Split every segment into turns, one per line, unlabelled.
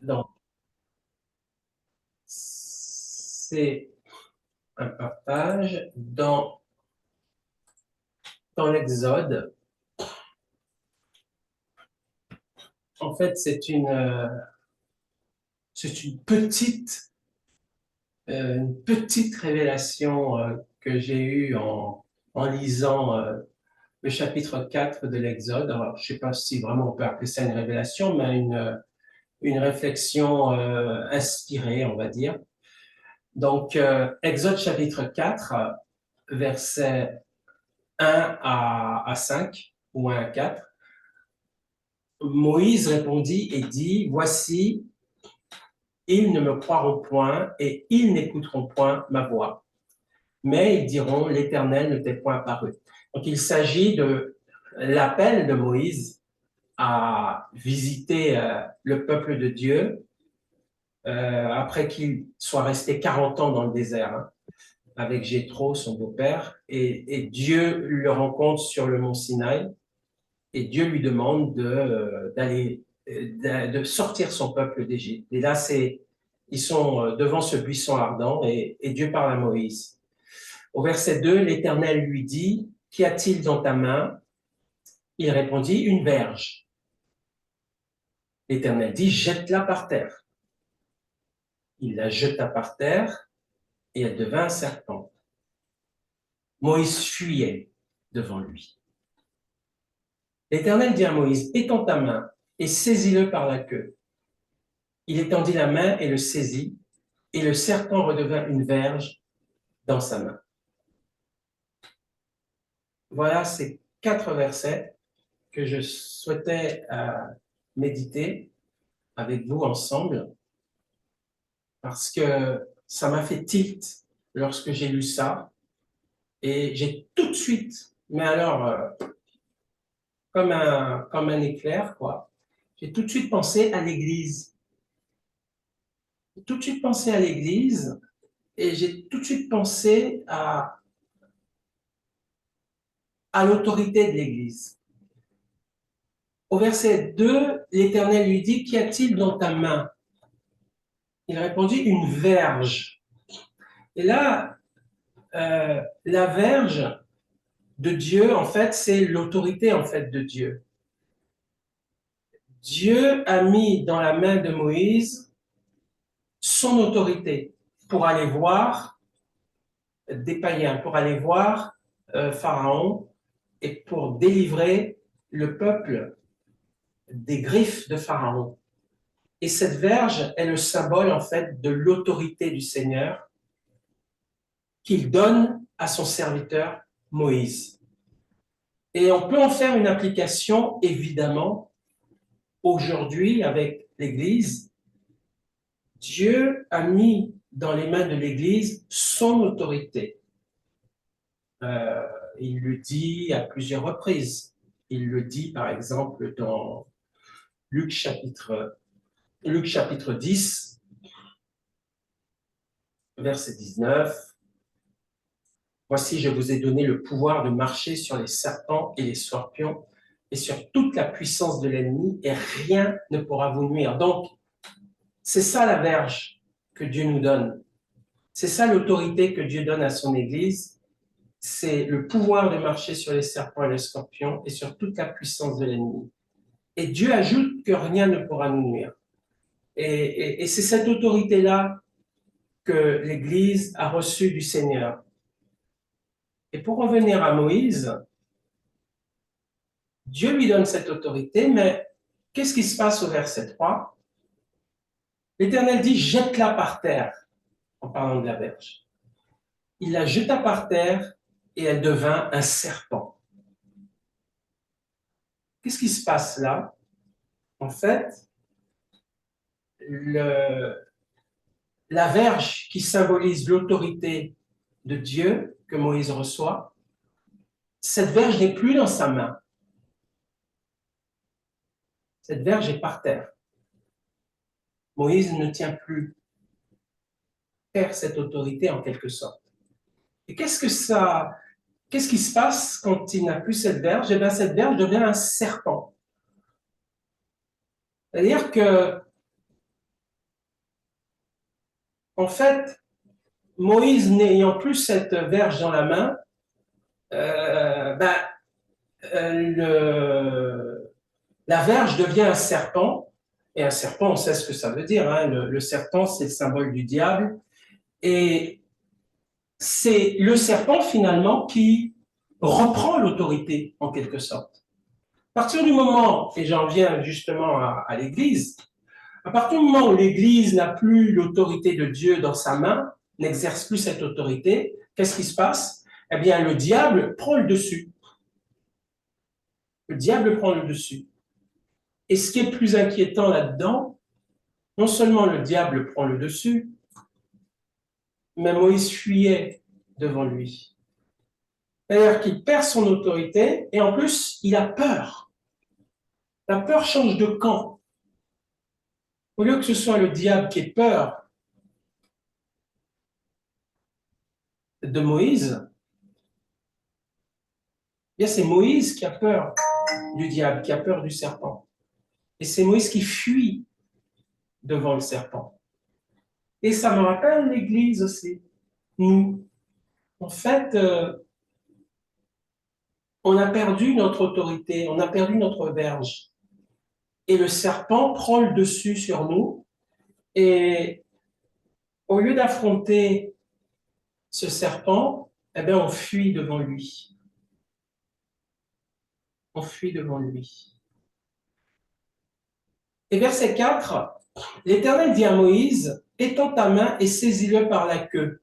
Donc, c'est un partage dans l'Exode. En fait, c'est une petite révélation que j'ai eue en lisant le chapitre 4 de l'Exode. Alors, je ne sais pas si vraiment on peut appeler ça une révélation, mais une réflexion inspirée, on va dire. Donc, Exode chapitre 4, versets 1 à 5 ou 1 à 4. Moïse répondit et dit, voici, ils ne me croiront point et ils n'écouteront point ma voix. Mais ils diront, l'Éternel ne t'est point apparu. Donc, il s'agit de l'appel de Moïse à visiter le peuple de Dieu après qu'il soit resté 40 ans dans le désert, hein, avec Jéthro, son beau-père, et Dieu le rencontre sur le mont Sinaï, et Dieu lui demande de sortir son peuple d'Égypte. Et là, ils sont devant ce buisson ardent, et Dieu parle à Moïse. Au verset 2, l'Éternel lui dit, qu'y a-t-il dans ta main? Il répondit, une verge. L'Éternel dit, jette-la par terre. Il la jeta par terre, et elle devint un serpent. Moïse fuyait devant lui. L'Éternel dit à Moïse, étends ta main et saisis-le par la queue. Il étendit la main et le saisit, et le serpent redevint une verge dans sa main. Voilà ces 4 versets que je souhaitais méditer avec vous ensemble, parce que ça m'a fait tilt lorsque j'ai lu ça, et j'ai tout de suite, mais alors, comme un éclair, quoi, j'ai tout de suite pensé à l'Église. J'ai tout de suite pensé à l'Église, et j'ai tout de suite pensé à l'autorité de l'Église. Au verset 2, l'Éternel lui dit, qu'y a-t-il dans ta main? Il répondit, une verge. Et là, la verge de Dieu, en fait, c'est l'autorité en fait de Dieu. Dieu a mis dans la main de Moïse son autorité pour aller voir des païens, pour aller voir Pharaon et pour délivrer le peuple des griffes de Pharaon. Et cette verge est le symbole en fait de l'autorité du Seigneur qu'il donne à son serviteur Moïse. Et on peut en faire une application, évidemment, aujourd'hui avec l'Église. Dieu a mis dans les mains de l'Église son autorité. Euh, il le dit à plusieurs reprises. Il le dit, par exemple, dans Luc chapitre 10, verset 19. Voici, je vous ai donné le pouvoir de marcher sur les serpents et les scorpions et sur toute la puissance de l'ennemi, et rien ne pourra vous nuire. Donc, c'est ça la verge que Dieu nous donne. C'est ça l'autorité que Dieu donne à son Église. C'est le pouvoir de marcher sur les serpents et les scorpions et sur toute la puissance de l'ennemi. Et Dieu ajoute que rien ne pourra nous nuire. Et c'est cette autorité-là que l'Église a reçue du Seigneur. Et pour revenir à Moïse, Dieu lui donne cette autorité, mais qu'est-ce qui se passe au verset 3? L'Éternel dit, jette-la par terre, en parlant de la verge. Il la jeta par terre et elle devint un serpent. Qu'est-ce qui se passe là? En fait, la verge qui symbolise l'autorité de Dieu que Moïse reçoit, cette verge n'est plus dans sa main. Cette verge est par terre. Moïse ne tient plus, perd cette autorité en quelque sorte. Et qu'est-ce qui se passe quand il n'a plus cette verge? Eh bien, cette verge devient un serpent. C'est-à-dire que en fait, Moïse n'ayant plus cette verge dans la main, la verge devient un serpent. Et un serpent, on sait ce que ça veut dire. Hein. Le serpent, c'est le symbole du diable. Et c'est le serpent, finalement, qui reprend l'autorité, en quelque sorte. À partir du moment, et j'en viens justement à l'Église, à partir du moment où l'Église n'a plus l'autorité de Dieu dans sa main, n'exerce plus cette autorité, qu'est-ce qui se passe? Eh bien, le diable prend le dessus. Le diable prend le dessus. Et ce qui est plus inquiétant là-dedans, non seulement le diable prend le dessus, mais Moïse fuyait devant lui. C'est-à-dire qu'il perd son autorité et en plus, il a peur. La peur change de camp. Au lieu que ce soit le diable qui ait peur de Moïse, bien c'est Moïse qui a peur du diable, qui a peur du serpent. Et c'est Moïse qui fuit devant le serpent. Et ça me rappelle l'Église aussi. Nous, en fait, on a perdu notre autorité, on a perdu notre verge. Et le serpent prend le dessus sur nous. Et au lieu d'affronter ce serpent, eh bien, on fuit devant lui. On fuit devant lui. Et verset 4, l'Éternel dit à Moïse, étends ta main et saisis-le par la queue.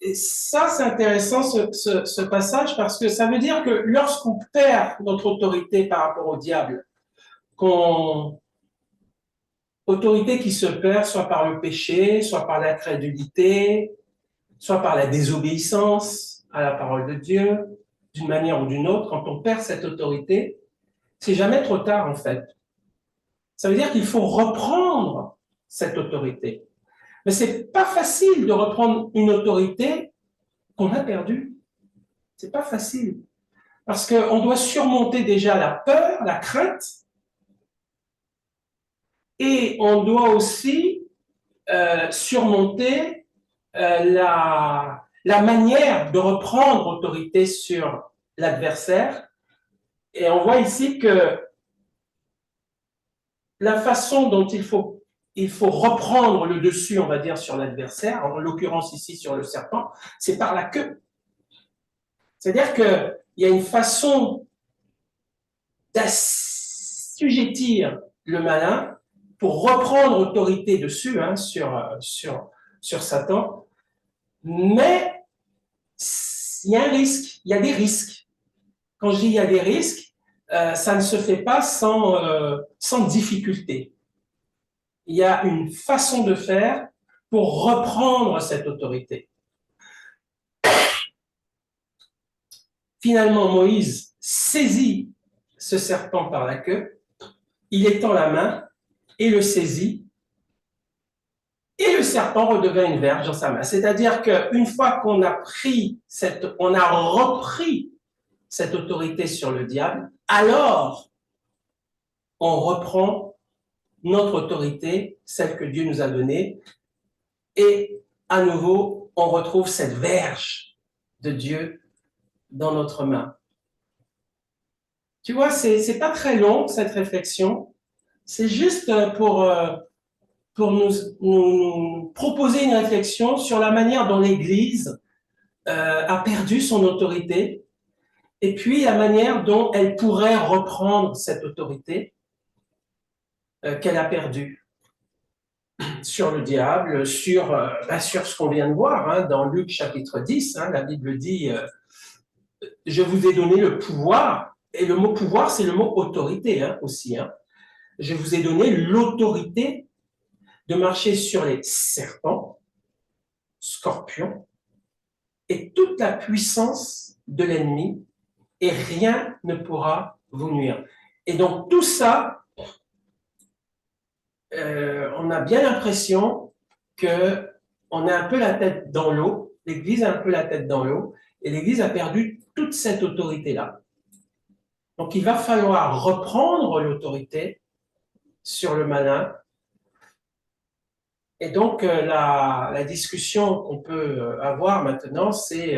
Et ça, c'est intéressant, ce passage, parce que ça veut dire que lorsqu'on perd notre autorité par rapport au diable, autorité qui se perd soit par le péché, soit par l'incrédulité, soit par la désobéissance à la parole de Dieu, d'une manière ou d'une autre, quand on perd cette autorité, c'est jamais trop tard en fait. Ça veut dire qu'il faut reprendre cette autorité. Mais c'est pas facile de reprendre une autorité qu'on a perdue. C'est pas facile. Parce qu'on doit surmonter déjà la peur, la crainte, et on doit aussi surmonter la manière de reprendre autorité sur l'adversaire. Et on voit ici que la façon dont il faut reprendre le dessus, on va dire, sur l'adversaire, en l'occurrence ici sur le serpent, c'est par la queue. C'est-à-dire qu'il y a une façon d'assujettir le malin pour reprendre autorité dessus, hein, sur Satan, mais il y a un risque, il y a des risques. Quand je dis il y a des risques, ça ne se fait pas sans difficulté. Il y a une façon de faire pour reprendre cette autorité. Finalement, Moïse saisit ce serpent par la queue, il étend la main et le saisit, et le serpent redevient une verge dans sa main. C'est-à-dire qu'une fois qu'on a on a repris cette autorité sur le diable, alors on reprend notre autorité, celle que Dieu nous a donnée, et à nouveau, on retrouve cette verge de Dieu dans notre main. Tu vois, c'est pas très long, cette réflexion. C'est juste pour nous proposer une réflexion sur la manière dont l'Église a perdu son autorité et puis la manière dont elle pourrait reprendre cette autorité qu'elle a perdue sur le diable, sur ce qu'on vient de voir hein, dans Luc chapitre 10. Hein, la Bible dit « Je vous ai donné le pouvoir ». Et le mot pouvoir, c'est le mot autorité hein, aussi. Hein. Je vous ai donné l'autorité de marcher sur les serpents, scorpions, et toute la puissance de l'ennemi, et rien ne pourra vous nuire. Et donc tout ça, on a bien l'impression qu'on a un peu la tête dans l'eau, l'Église a un peu la tête dans l'eau, et l'Église a perdu toute cette autorité-là. Donc il va falloir reprendre l'autorité sur le malin Et donc, la discussion qu'on peut avoir maintenant, c'est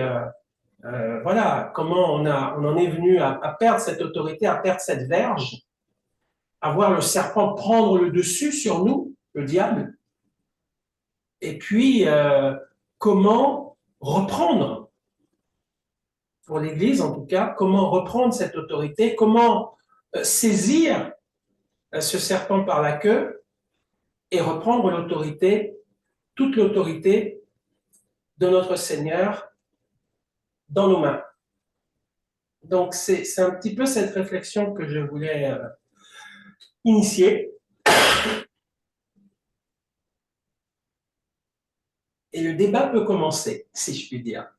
voilà, comment on en est venu à perdre cette autorité, à perdre cette verge, à voir le serpent prendre le dessus sur nous, le diable, et puis comment reprendre, pour l'Église en tout cas, comment reprendre cette autorité, comment saisir ce serpent par la queue et reprendre l'autorité, toute l'autorité de notre Seigneur dans nos mains. Donc, c'est un petit peu cette réflexion que je voulais initier. Et le débat peut commencer, si je puis dire.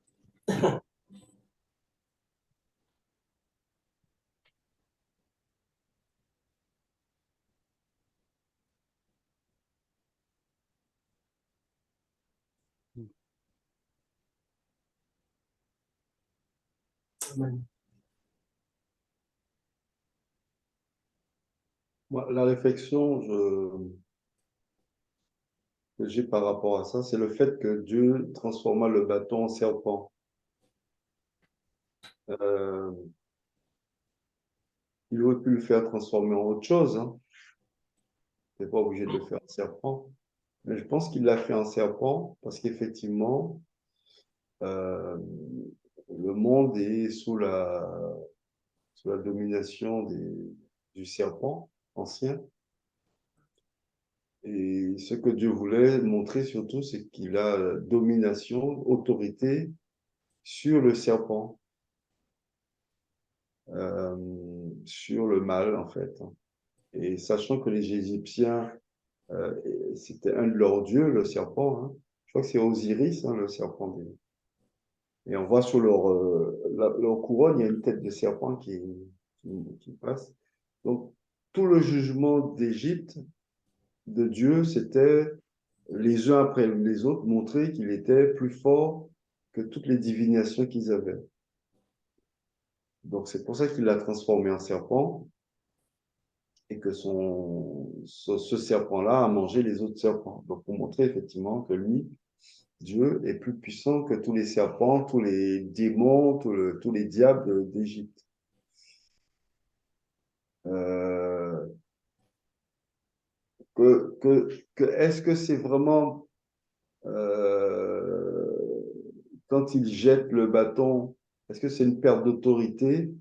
Moi, la réflexion que j'ai par rapport à ça, c'est le fait que Dieu transforma le bâton en serpent. Euh, il aurait pu le faire transformer en autre chose, hein. Il n'est pas obligé de le faire en serpent. Mais je pense qu'il l'a fait en serpent parce qu'effectivement, euh, le monde est sous la domination du serpent ancien. Et ce que Dieu voulait montrer surtout, c'est qu'il a domination, autorité sur le serpent, euh, sur le mal en fait. Et sachant que les Égyptiens, euh, c'était un de leurs dieux, le serpent, hein. Je crois que c'est Osiris, hein, le serpent. Et on voit sur leur couronne, il y a une tête de serpent qui passe. Donc, tout le jugement d'Égypte, de Dieu, c'était les uns après les autres, montrer qu'il était plus fort que toutes les divinations qu'ils avaient. Donc, c'est pour ça qu'il l'a transformé en serpent et que ce serpent-là a mangé les autres serpents. Donc, pour montrer effectivement que lui, Dieu, est plus puissant que tous les serpents, tous les démons, tous les diables d'Égypte. Euh, Est-ce que c'est vraiment euh, quand il jette le bâton, est-ce que c'est une perte d'autorité?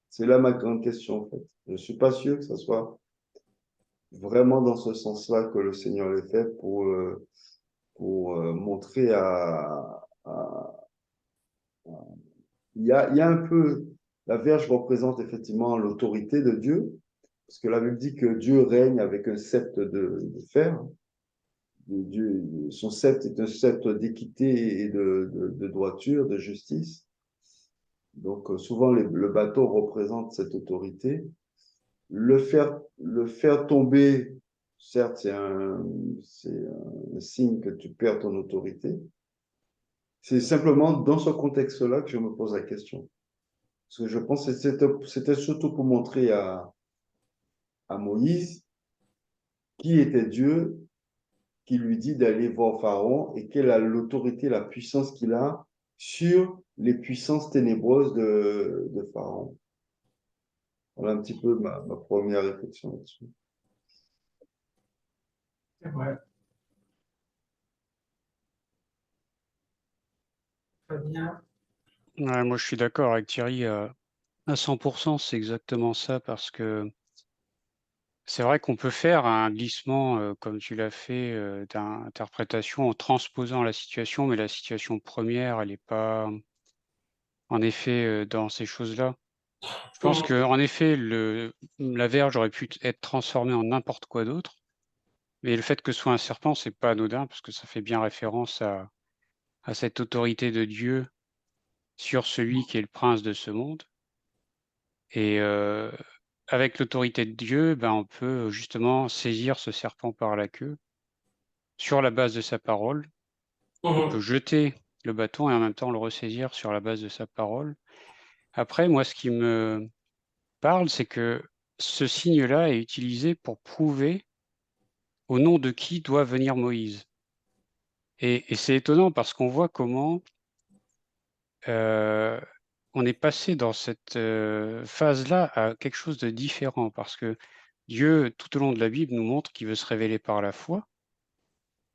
C'est là ma grande question en fait. Je ne suis pas sûr que ce soit vraiment dans ce sens-là que le Seigneur l'ait fait pour montrer il y a un peu, la Vierge représente effectivement l'autorité de Dieu, parce que la Bible dit que Dieu règne avec un sceptre de fer. Dieu, son sceptre est un sceptre d'équité et de droiture, de justice. Donc souvent le bateau représente cette autorité. Le faire tomber, certes, c'est un signe que tu perds ton autorité. C'est simplement dans ce contexte-là que je me pose la question. Parce que je pense que c'était surtout pour montrer à Moïse qui était Dieu, qui lui dit d'aller voir Pharaon et quelle est l'autorité, la puissance qu'il a sur les puissances ténébreuses de Pharaon. Voilà un petit peu ma première réflexion là-dessus.
C'est vrai. Très bien.
Ouais, moi, je suis d'accord avec Thierry à 100%, c'est exactement ça, parce que c'est vrai qu'on peut faire un glissement, comme tu l'as fait, d'interprétation en transposant la situation, mais la situation première, elle n'est pas, en effet, dans ces choses-là. Je pense
Mhm.
que, en effet, la verge aurait pu être transformée en n'importe quoi d'autre, mais le fait que ce soit un serpent, c'est pas anodin, parce que ça fait bien référence à cette autorité de Dieu sur celui qui est le prince de ce monde. Et avec l'autorité de Dieu, ben, on peut justement saisir ce serpent par la queue sur la base de sa parole. On peut
Mhm.
jeter le bâton et en même temps le ressaisir sur la base de sa parole. Après, moi, ce qui me parle, c'est que ce signe-là est utilisé pour prouver au nom de qui doit venir Moïse. Et c'est étonnant parce qu'on voit comment on est passé dans cette phase-là à quelque chose de différent, parce que Dieu, tout au long de la Bible, nous montre qu'il veut se révéler par la foi.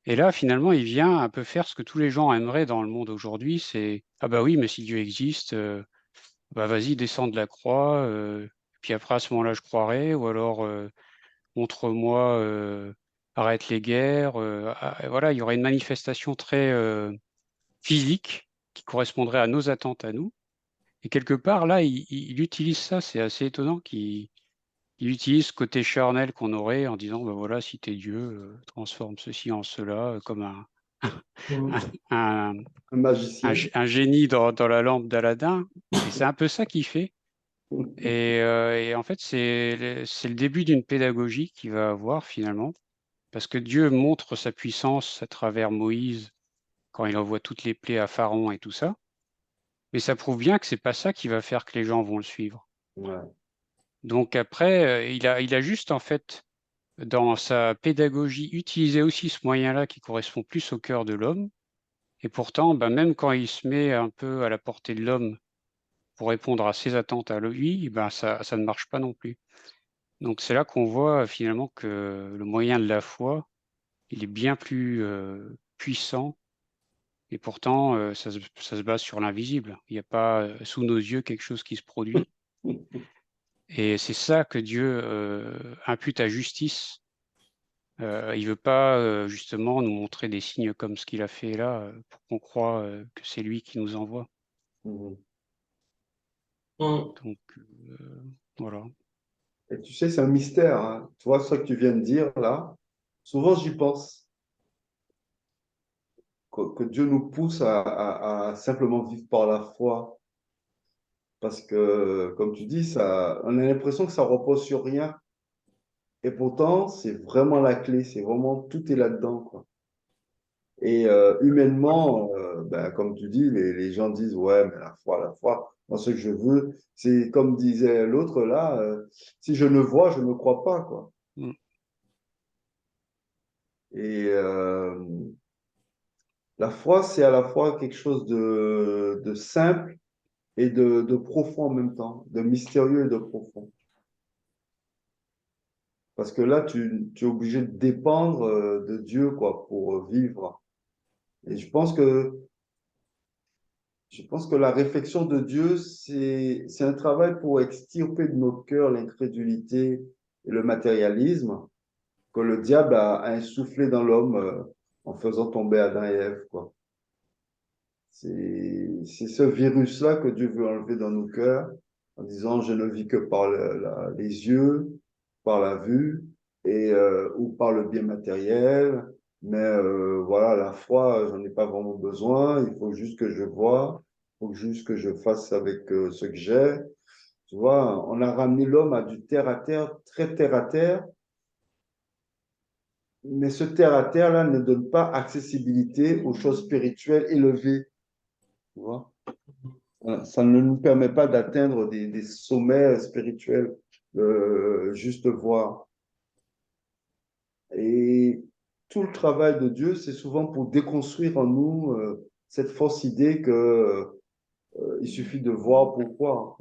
Et là, finalement, il vient un peu faire ce que tous les gens aimeraient dans le monde aujourd'hui, c'est « Ah bah oui, mais si Dieu existe, bah vas-y, descends de la croix, puis après, à ce moment-là, je croirai, ou alors montre-moi, arrête les guerres. Voilà, il y aurait une manifestation très physique qui correspondrait à nos attentes à nous. Et quelque part, là, il utilise ça, c'est assez étonnant qu'il utilise ce côté charnel qu'on aurait en disant, ben voilà, si t'es Dieu, transforme ceci en cela, comme
Mm.
un,
Un magicien.
un génie dans la lampe d'Aladin. Et c'est un peu ça qu'il fait. Et en fait, c'est le début d'une pédagogie qu'il va avoir finalement, parce que Dieu montre sa puissance à travers Moïse quand il envoie toutes les plaies à Pharaon et tout ça. Mais ça prouve bien que c'est pas ça qui va faire que les gens vont le suivre.
Ouais.
Donc après, il a juste en fait, dans sa pédagogie, utilisé aussi ce moyen-là qui correspond plus au cœur de l'homme. Et pourtant, ben, même quand il se met un peu à la portée de l'homme pour répondre à ses attentes à lui, ben, ça ne marche pas non plus. Donc c'est là qu'on voit finalement que le moyen de la foi, il est bien plus puissant. Et pourtant, ça se base sur l'invisible. Il n'y a pas sous nos yeux quelque chose qui se produit. Et c'est ça que Dieu impute à justice. Il veut pas justement nous montrer des signes comme ce qu'il a fait là pour qu'on croie que c'est lui qui nous envoie.
Mhm.
Mm.
Donc voilà.
Et tu sais, c'est un mystère, hein. Tu vois, ce que tu viens de dire là, souvent j'y pense, que Dieu nous pousse à simplement vivre par la foi. Parce que, comme tu dis, on a l'impression que ça repose sur rien. Et pourtant, c'est vraiment la clé, c'est vraiment, tout est là-dedans, quoi. Et humainement, ben, comme tu dis, les gens disent, ouais, mais la foi, la foi. Moi, ce que je veux, c'est comme disait l'autre là, si je ne vois, je ne crois pas, quoi.
Mm.
Et la foi, c'est à la fois quelque chose de simple et de profond en même temps, de mystérieux et de profond. Parce que là, tu es obligé de dépendre de Dieu, quoi, pour vivre. Et je pense que la réflexion de Dieu, c'est un travail pour extirper de notre cœur l'incrédulité et le matérialisme que le diable a insufflé dans l'homme en faisant tomber Adam et Ève, quoi. C'est ce virus-là que Dieu veut enlever dans nos cœurs en disant je ne vis que par les yeux, par la vue ou par le bien matériel. Mais voilà, la foi, j'en ai pas vraiment besoin. Il faut juste que je voie. Il faut juste que je fasse avec ce que j'ai. Tu vois, on a ramené l'homme à du terre à terre, très terre à terre. Mais ce terre à terre-là ne donne pas accessibilité aux choses spirituelles élevées. Tu vois? Ça ne nous permet pas d'atteindre des sommets spirituels, juste voir. Et tout le travail de Dieu, c'est souvent pour déconstruire en nous cette fausse idée que il suffit de voir pourquoi.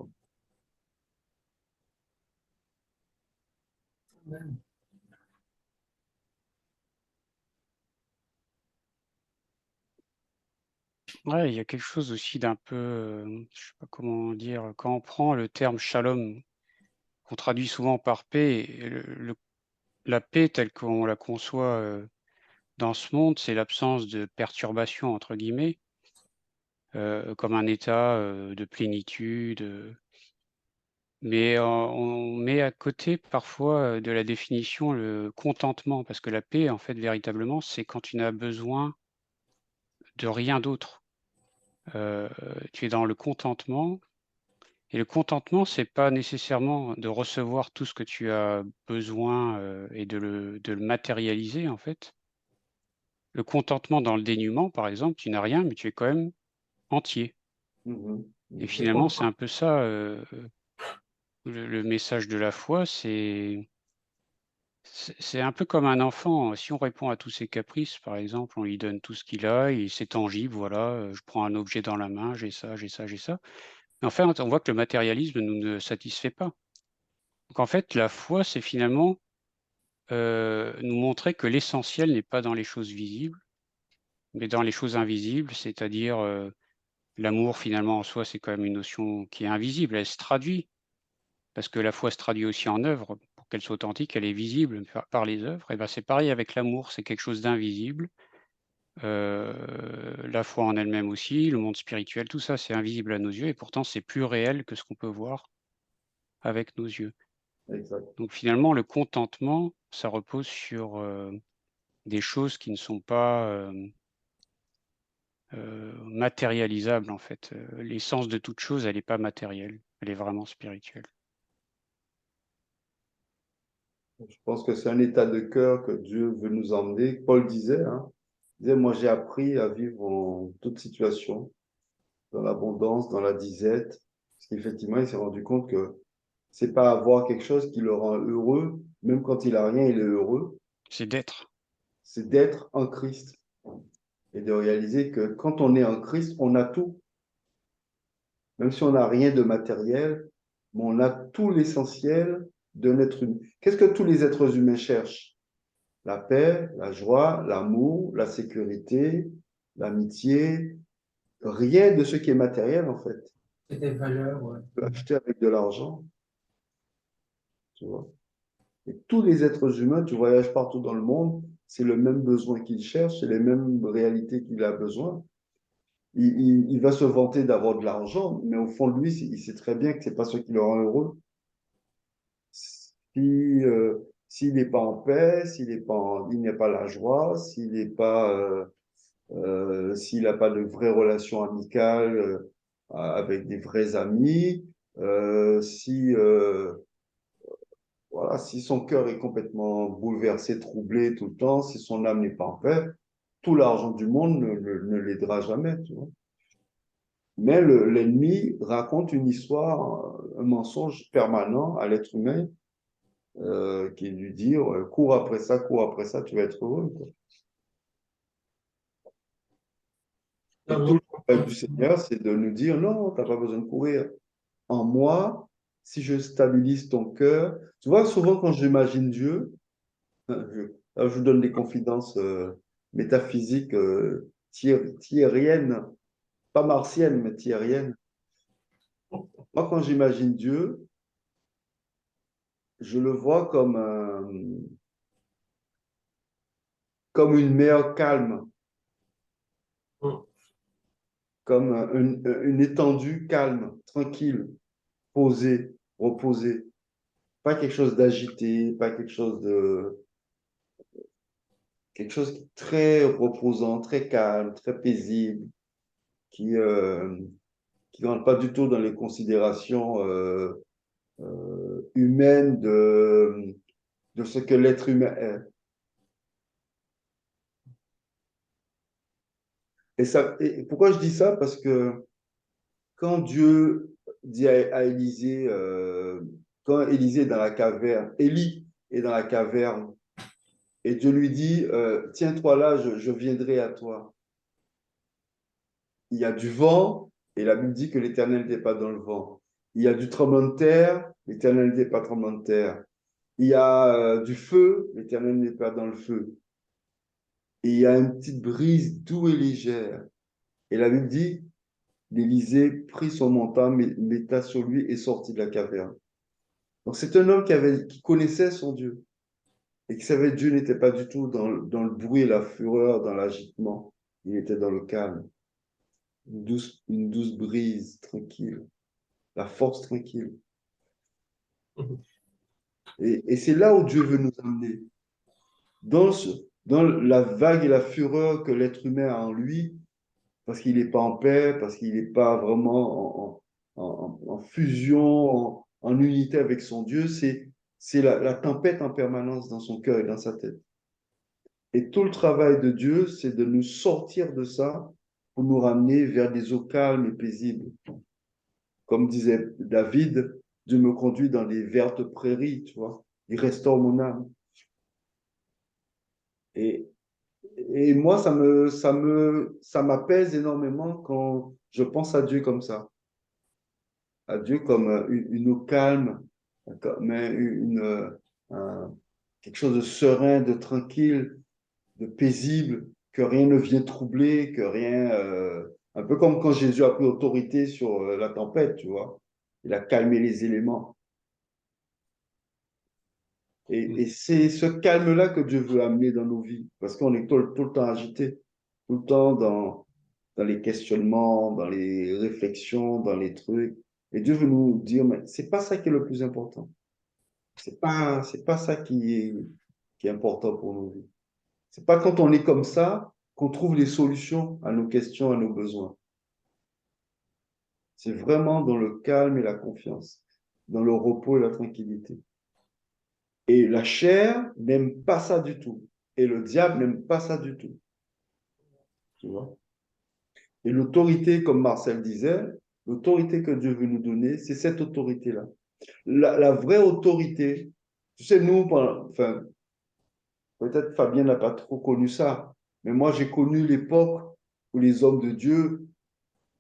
Ouais, il y a quelque chose aussi d'un peu, je sais pas comment dire, quand on prend le terme shalom, qu'on traduit souvent par paix, et la paix telle qu'on la conçoit dans ce monde, c'est l'absence de perturbation, entre guillemets, comme un état de plénitude. Mais on met à côté parfois de la définition le contentement, parce que la paix, en fait, véritablement, c'est quand tu n'as besoin de rien d'autre. Tu es dans le contentement. Et le contentement, c'est pas nécessairement de recevoir tout ce que tu as besoin et de le matérialiser, en fait. Le contentement dans le dénuement, par exemple, tu n'as rien, mais tu es quand même entier.
Mhm.
Et
Mhm.
finalement, c'est un peu ça le message de la foi, c'est un peu comme un enfant. Si on répond à tous ses caprices, par exemple, on lui donne tout ce qu'il a et c'est tangible, voilà, je prends un objet dans la main, j'ai ça, j'ai ça, j'ai ça. Mais en fait, on voit que le matérialisme nous ne satisfait pas. Donc en fait, la foi, c'est finalement, nous montrer que l'essentiel n'est pas dans les choses visibles, mais dans les choses invisibles, c'est-à-dire, l'amour finalement en soi, c'est quand même une notion qui est invisible. Elle se traduit, parce que la foi se traduit aussi en œuvre. Pour qu'elle soit authentique, elle est visible par les œuvres. Et ben, c'est pareil avec l'amour, c'est quelque chose d'invisible. La foi en elle-même aussi, le monde spirituel, tout ça, c'est invisible à nos yeux et pourtant c'est plus réel que ce qu'on peut voir avec nos yeux.
Exact.
Donc finalement, le contentement, ça repose sur, des choses qui ne sont pas, matérialisables en fait. L'essence de toute chose, elle est pas matérielle, elle est vraiment spirituelle.
Je pense que c'est un état de cœur que Dieu veut nous emmener. Paul disait, hein, il disait, moi j'ai appris à vivre en toute situation, dans l'abondance, dans la disette. Parce qu'effectivement, il s'est rendu compte que c'est pas avoir quelque chose qui le rend heureux, même quand il a rien, il est heureux.
C'est d'être.
C'est d'être en Christ et de réaliser que quand on est en Christ, on a tout. Même si on n'a rien de matériel, mais on a tout l'essentiel d'un être humain. Qu'est-ce que tous les êtres humains cherchent? La paix, la joie, l'amour, la sécurité, l'amitié, rien de ce qui est matériel en fait.
C'est des valeurs, ouais.
On peut acheter avec de l'argent, tu vois. Et tous les êtres humains, tu voyages partout dans le monde, c'est le même besoin qu'il cherche, c'est les mêmes réalités qu'il a besoin. Il va se vanter d'avoir de l'argent, mais au fond de lui, il sait très bien que c'est pas ce qui le rend heureux. Si, s'il n'est pas en paix, il n'est pas la joie, s'il n'a pas de vraies relations amicales avec des vrais amis, si, voilà, si son cœur est complètement bouleversé, troublé tout le temps, si son âme n'est pas en paix, tout l'argent du monde ne l'aidera jamais, tu vois. Mais l'ennemi raconte une histoire, un mensonge permanent à l'être humain qui est de lui dire cours après ça, tu vas être heureux, quoi. Et tout
Non,
le travail du Seigneur, c'est de nous dire non, tu n'as pas besoin de courir. En moi, si je stabilise ton cœur, tu vois, souvent quand j'imagine Dieu, là, je vous donne des confidences métaphysiques thiériennes, pas martiennes, mais thiériennes. Moi, quand j'imagine Dieu, je le vois comme une mer calme,
non.
comme une étendue calme, tranquille, posée, reposée. Pas quelque chose d'agité, pas quelque chose qui est très reposant, très calme, très paisible, qui ne rentre pas du tout dans les considérations humaines de ce que l'être humain est. Et pourquoi je dis ça? Parce que quand Dieu dit à Élisée, quand Élisée est dans la caverne, Élie est dans la caverne, et Dieu lui dit, tiens-toi là, je viendrai à toi. Il y a du vent, et la Bible dit que l'Éternel n'était pas dans le vent. Il y a du tremblement de terre, l'Éternel n'était pas tremblement de terre. Il y a du feu, l'Éternel n'est pas dans le feu. Et il y a une petite brise douce et légère. Et la Bible dit, l'Élysée prit son manteau, metta sur lui et sortit de la caverne. Donc c'est un homme qui connaissait son Dieu et qui savait que Dieu n'était pas du tout dans le bruit, la fureur, dans l'agitement. Il était dans le calme. Une douce brise tranquille, la force tranquille. Et c'est là où Dieu veut nous amener. Dans la vague et la fureur que l'être humain a en lui, parce qu'il n'est pas en paix, parce qu'il n'est pas vraiment en fusion, en unité avec son Dieu, c'est la tempête en permanence dans son cœur et dans sa tête. Et tout le travail de Dieu, c'est de nous sortir de ça pour nous ramener vers des eaux calmes et paisibles. Comme disait David, Dieu me conduit dans les vertes prairies, tu vois. Il restaure mon âme. Et, et moi, ça m'apaise énormément quand je pense à Dieu comme ça. À Dieu comme une eau calme, comme quelque chose de serein, de tranquille, de paisible, que rien ne vient troubler, que rien. Un peu comme quand Jésus a pris autorité sur la tempête, tu vois. Il a calmé les éléments. Et c'est ce calme-là que Dieu veut amener dans nos vies, parce qu'on est tout le temps agité, tout le temps dans les questionnements, dans les réflexions, dans les trucs. Et Dieu veut nous dire, mais c'est pas ça qui est le plus important. C'est pas ça qui est important pour nos vies. C'est pas quand on est comme ça qu'on trouve les solutions à nos questions, à nos besoins. C'est vraiment dans le calme et la confiance, dans le repos et la tranquillité. Et la chair n'aime pas ça du tout. Et le diable n'aime pas ça du tout. Tu vois? Et l'autorité, comme Marcel disait, l'autorité que Dieu veut nous donner, c'est cette autorité-là. La vraie autorité, tu sais, nous, enfin, peut-être Fabien n'a pas trop connu ça, mais moi, j'ai connu l'époque où les hommes de Dieu,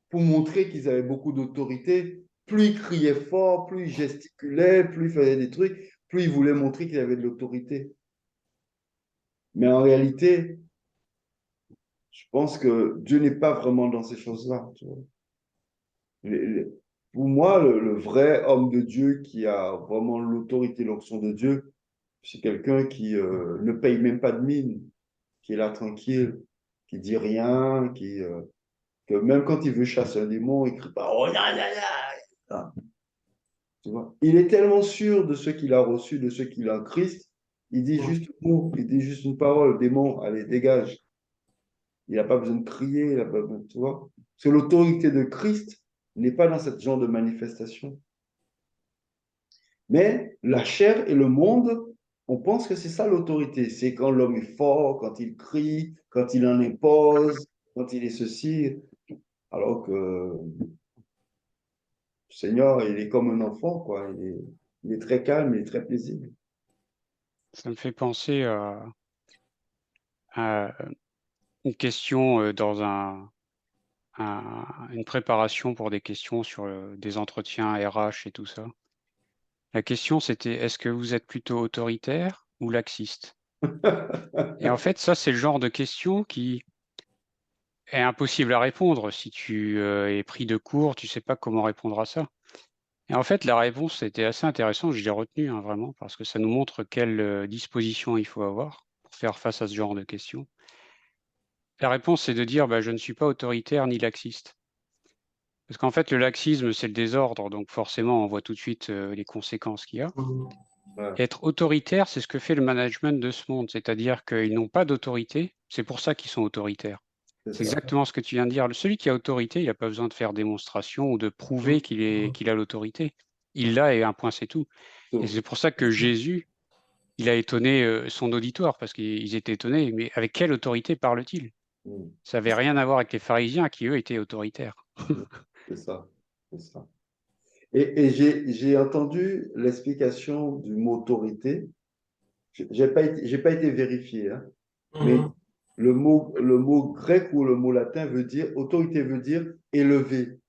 pour montrer qu'ils avaient beaucoup d'autorité, plus ils criaient fort, plus ils gesticulaient, plus ils faisaient des trucs, plus ils voulaient montrer qu'ils avaient de l'autorité. Mais en réalité, je pense que Dieu n'est pas vraiment dans ces choses-là. Tu vois. Pour moi, le vrai homme de Dieu qui a vraiment l'autorité, l'onction de Dieu, c'est quelqu'un qui ne paye même pas de mine, qui est là tranquille, qui dit rien, que même quand il veut chasser un démon, il crie pas oh là là là. Tu vois. Il est tellement sûr de ce qu'il a reçu, de ce qu'il a en Christ, il dit juste un mot, il dit juste une parole, démon, allez, dégage. Il n'a pas besoin de crier, il a pas besoin, tu vois. Parce que l'autorité de Christ n'est pas dans ce genre de manifestation. Mais la chair et le monde, on pense que c'est ça l'autorité. C'est quand l'homme est fort, quand il crie, quand il en impose, quand il est ceci. Alors que le Seigneur, il est comme un enfant, quoi. Il est très calme, il est très paisible.
Ça me fait penser à une question dans une préparation pour des questions sur des entretiens RH et tout ça. La question, c'était, est-ce que vous êtes plutôt autoritaire ou laxiste? Et en fait, ça, c'est le genre de question qui est impossible à répondre. Si tu es pris de court, tu sais pas comment répondre à ça. Et en fait, la réponse était assez intéressante, je l'ai retenue hein, vraiment, parce que ça nous montre quelle disposition il faut avoir pour faire face à ce genre de questions. La réponse, c'est de dire, bah, je ne suis pas autoritaire ni laxiste. Parce qu'en fait, le laxisme, c'est le désordre, donc forcément, on voit tout de suite les conséquences qu'il y a.
Ouais,
Être autoritaire, c'est ce que fait le management de ce monde, c'est-à-dire qu'ils n'ont pas d'autorité, c'est pour ça qu'ils sont autoritaires.
c'est
C'est
ça.
exactement ce que tu viens de dire. Celui qui a autorité, il n'a pas besoin de faire démonstration ou de prouver qu'il a l'autorité. Il l'a et un point, c'est tout. Et c'est pour ça que Jésus, il a étonné son auditoire, parce qu'ils étaient étonnés. Mais avec quelle autorité parle-t-il?
Mm.
Ça n'avait rien à voir avec les pharisiens qui, eux, étaient autoritaires.
C'est ça. C'est ça. Et j'ai entendu l'explication du mot autorité. J'ai pas été vérifié, hein, mais le mot grec ou le mot latin veut dire, autorité veut dire élevé.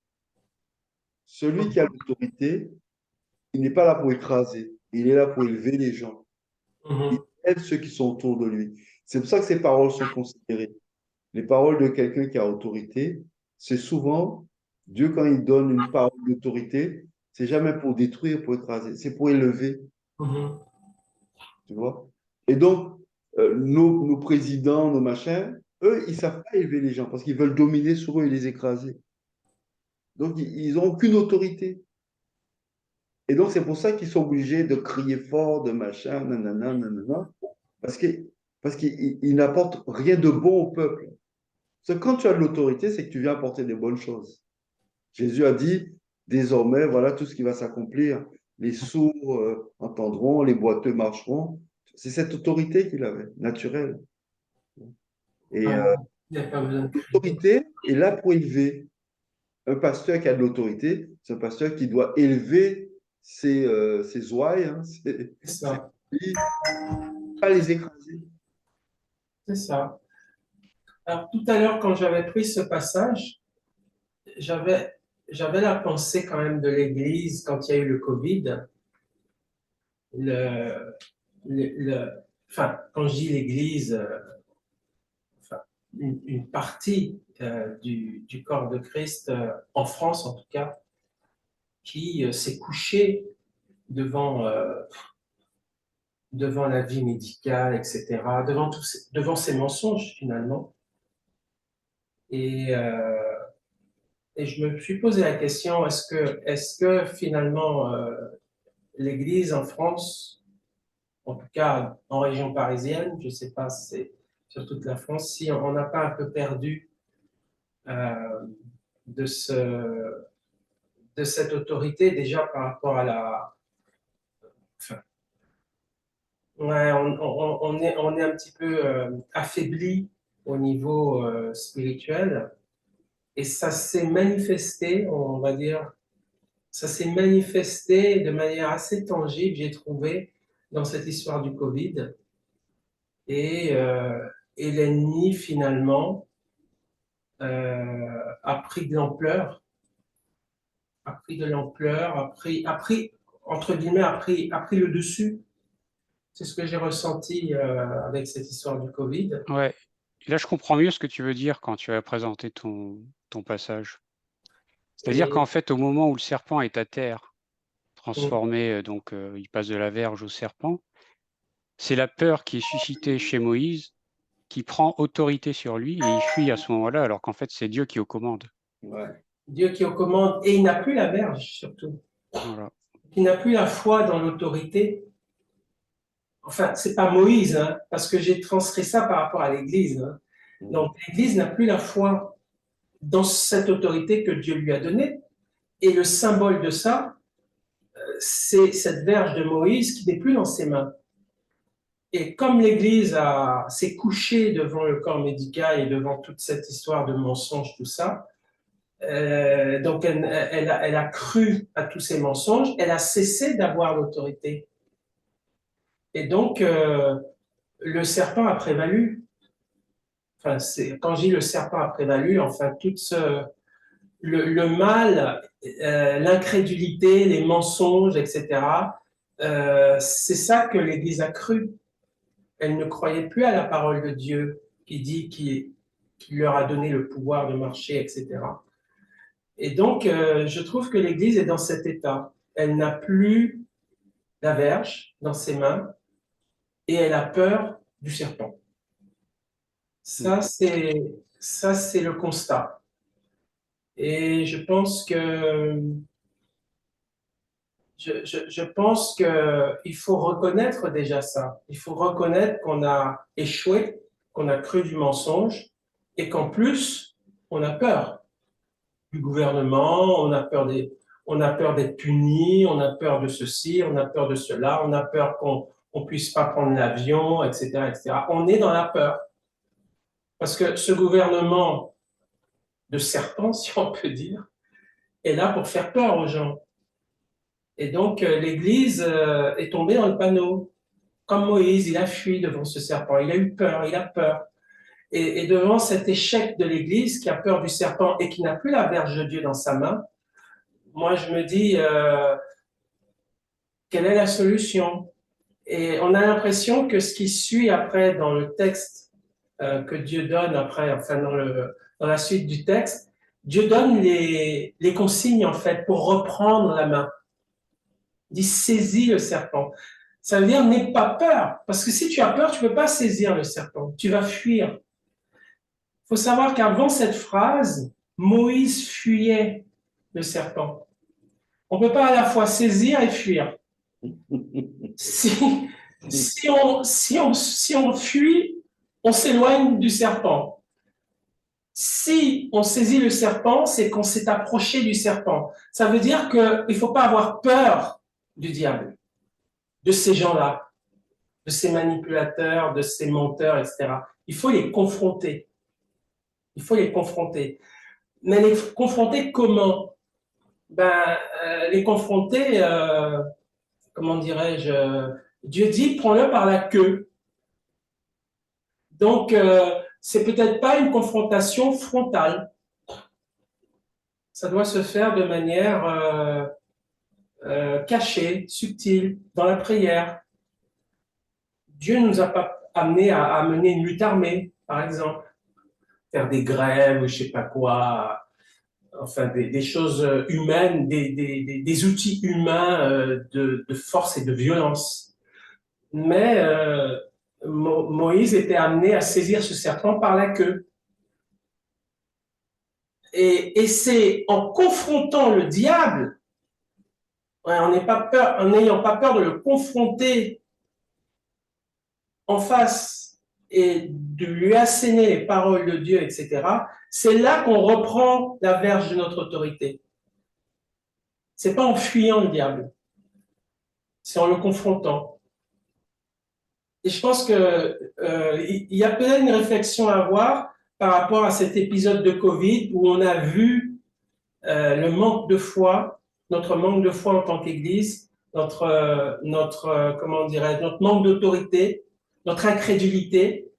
Celui qui a l'autorité, il n'est pas là pour écraser, il est là pour élever les gens. Il aide ceux qui sont autour de lui. C'est pour ça que ces paroles sont considérées. Les paroles de quelqu'un qui a autorité, c'est souvent, Dieu, quand il donne une parole d'autorité, c'est jamais pour détruire, pour écraser, c'est pour élever, tu vois. Et donc, nos présidents, nos machins, eux, ils ne savent pas élever les gens parce qu'ils veulent dominer sur eux et les écraser. Donc, ils n'ont aucune autorité. Et donc, c'est pour ça qu'ils sont obligés de crier fort, de machin, nanana, nanana, parce que, parce qu'ils n'apportent rien de bon au peuple. Parce que quand tu as de l'autorité, c'est que tu viens apporter des bonnes choses. Jésus a dit, désormais, voilà tout ce qui va s'accomplir. Les sourds entendront, les boiteux marcheront. C'est cette autorité qu'il avait, naturelle. Et
Il n'y a pas besoin de crier.
l'autorité est là pour élever. Un pasteur qui a de l'autorité, c'est un pasteur qui doit élever ses ouailles, hein,
C'est ça.
pas les écraser.
C'est ça. Alors, tout à l'heure, quand j'avais pris ce passage, j'avais, j'avais la pensée quand même de l'Église quand il y a eu le Covid. Le, enfin, quand je dis l'Église, enfin, une partie du corps de Christ, en France en tout cas, qui s'est couchée devant, devant la vie médicale, etc., devant ces mensonges finalement. Et, euh, et je me suis posé la question, est-ce que finalement l'Église en France, en tout cas en région parisienne, je ne sais pas si c'est sur toute la France, si on n'a pas un peu perdu euh, de, de cette autorité déjà par rapport à la... Enfin, ouais, on est un petit peu affaibli au niveau spirituel et ça s'est manifesté, on va dire, ça s'est manifesté de manière assez tangible, j'ai trouvé, dans cette histoire du Covid. Et, euh, et l'ennemi, finalement, a pris de l'ampleur, a pris de l'ampleur, entre guillemets, a pris le dessus. C'est ce que j'ai ressenti avec cette histoire du Covid.
Ouais. Et là, je comprends mieux ce que tu veux dire quand tu as présenté ton passage. C'est-à-dire
Et
qu'en fait, au moment où le serpent est à terre, transformé, il passe de la verge au serpent, c'est la peur qui est suscitée chez Moïse qui prend autorité sur lui et il fuit à ce moment-là, alors qu'en fait, c'est Dieu qui est aux commandes.
Ouais.
Dieu qui est aux commandes, et il n'a plus la verge, surtout.
Voilà.
Il n'a plus la foi dans l'autorité. Enfin, c'est pas Moïse, hein, parce que j'ai transcrit ça par rapport à l'Église. Hein. Donc, l'Église n'a plus la foi dans cette autorité que Dieu lui a donnée. Et le symbole de ça, c'est cette verge de Moïse qui n'est plus dans ses mains. Et comme l'Église s'est couchée devant le corps médical et devant toute cette histoire de mensonges, tout ça, donc elle a cru à tous ces mensonges, elle a cessé d'avoir l'autorité. Et donc, le serpent a prévalu. Enfin, quand je dis le serpent a prévalu, enfin, le mal, l'incrédulité, les mensonges, etc., c'est ça que l'Église a cru. Elle ne croyait plus à la parole de Dieu qui dit qu'il leur a donné le pouvoir de marcher, etc. Et donc, je trouve que l'Église est dans cet état. Elle n'a plus la verge dans ses mains et elle a peur du serpent. Ça, c'est le constat. Et je pense que je pense qu'il faut reconnaître déjà ça. Il faut reconnaître qu'on a échoué, qu'on a cru du mensonge et qu'en plus, on a peur du gouvernement, on a peur d'être puni, on a peur de ceci, on a peur de cela, on a peur qu'on ne puisse pas prendre l'avion, etc., etc. On est dans la peur. Parce que ce gouvernement de serpent, si on peut dire, est là pour faire peur aux gens. Et donc, l'Église est tombée dans le panneau. Comme Moïse, il a fui devant ce serpent. Il a eu peur, il a peur. Et devant cet échec de l'Église qui a peur du serpent et qui n'a plus la verge de Dieu dans sa main, moi, je me dis, quelle est la solution? Et on a l'impression que ce qui suit après dans le texte que Dieu donne après, enfin dans la suite du texte, Dieu donne les consignes en fait pour reprendre la main. Il dit saisis le serpent. Ça veut dire n'aie pas peur, parce que si tu as peur, tu ne peux pas saisir le serpent, tu vas fuir. Il faut savoir qu'avant cette phrase, Moïse fuyait le serpent. On ne peut pas à la fois saisir et fuir. Si on fuit, on s'éloigne du serpent. Si on saisit le serpent, c'est qu'on s'est approché du serpent. Ça veut dire qu'il ne faut pas avoir peur du diable, de ces gens-là, de ces manipulateurs, de ces menteurs, etc. Il faut les confronter. Il faut les confronter. Mais les confronter comment? les confronter, comment dirais-je, Dieu dit, prends-le par la queue. Donc, c'est peut-être pas une confrontation frontale. Ça doit se faire de manière cachée, subtile, dans la prière. Dieu ne nous a pas amené à mener une lutte armée, par exemple, faire des grèves ou je sais pas quoi, enfin des choses humaines, des outils humains de force et de violence. Mais Moïse était amené à saisir ce serpent par la queue. Et c'est en confrontant le diable, en n'ayant pas peur de le confronter en face et de lui asséner les paroles de Dieu, etc., c'est là qu'on reprend la verge de notre autorité. C'est pas en fuyant le diable, c'est en le confrontant. Et je pense que il y a peut-être une réflexion à avoir par rapport à cet épisode de Covid où on a vu le manque de foi, notre manque de foi en tant qu'Église, comment dirais notre manque d'autorité, notre incrédulité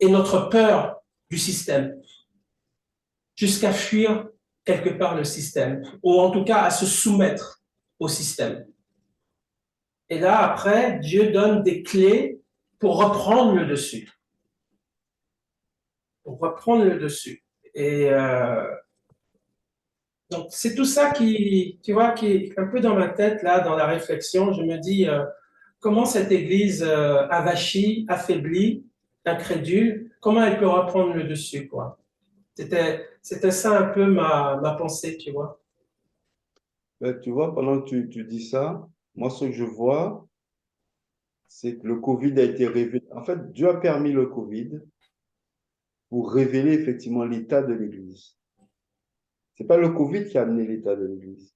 et notre peur du système, jusqu'à fuir quelque part le système, ou en tout cas à se soumettre au système. Et là, après, Dieu donne des clés pour reprendre le dessus. Pour reprendre le dessus. Et donc, c'est tout ça qui, tu vois, qui est un peu dans ma tête, là, dans la réflexion. Je me dis, comment cette Église avachie, affaiblie, incrédule, comment elle peut reprendre le dessus, quoi. C'était ça un peu ma pensée, tu vois.
Tu vois, pendant que tu dis ça, moi, ce que je vois, c'est que le Covid a été révélé. En fait, Dieu a permis le Covid pour révéler effectivement l'état de l'Église. C'est pas le Covid qui a amené l'état de l'Église.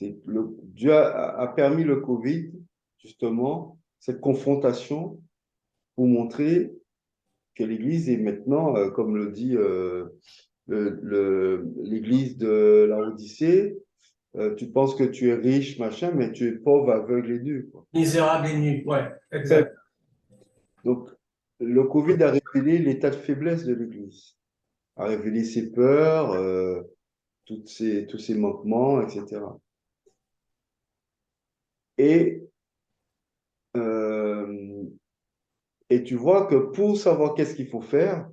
Dieu a permis le Covid, justement, cette confrontation pour montrer que l'Église est maintenant, comme le dit l'Église de la Odyssée, tu penses que tu es riche, machin, mais tu es pauvre, aveugle et nu, quoi.
Misérable et nu, ouais, exact.
Donc, le Covid a révélé l'état de faiblesse de l'Église, a révélé ses peurs, tous ses manquements, etc. Et, euh, et tu vois que pour savoir qu'est-ce qu'il faut faire,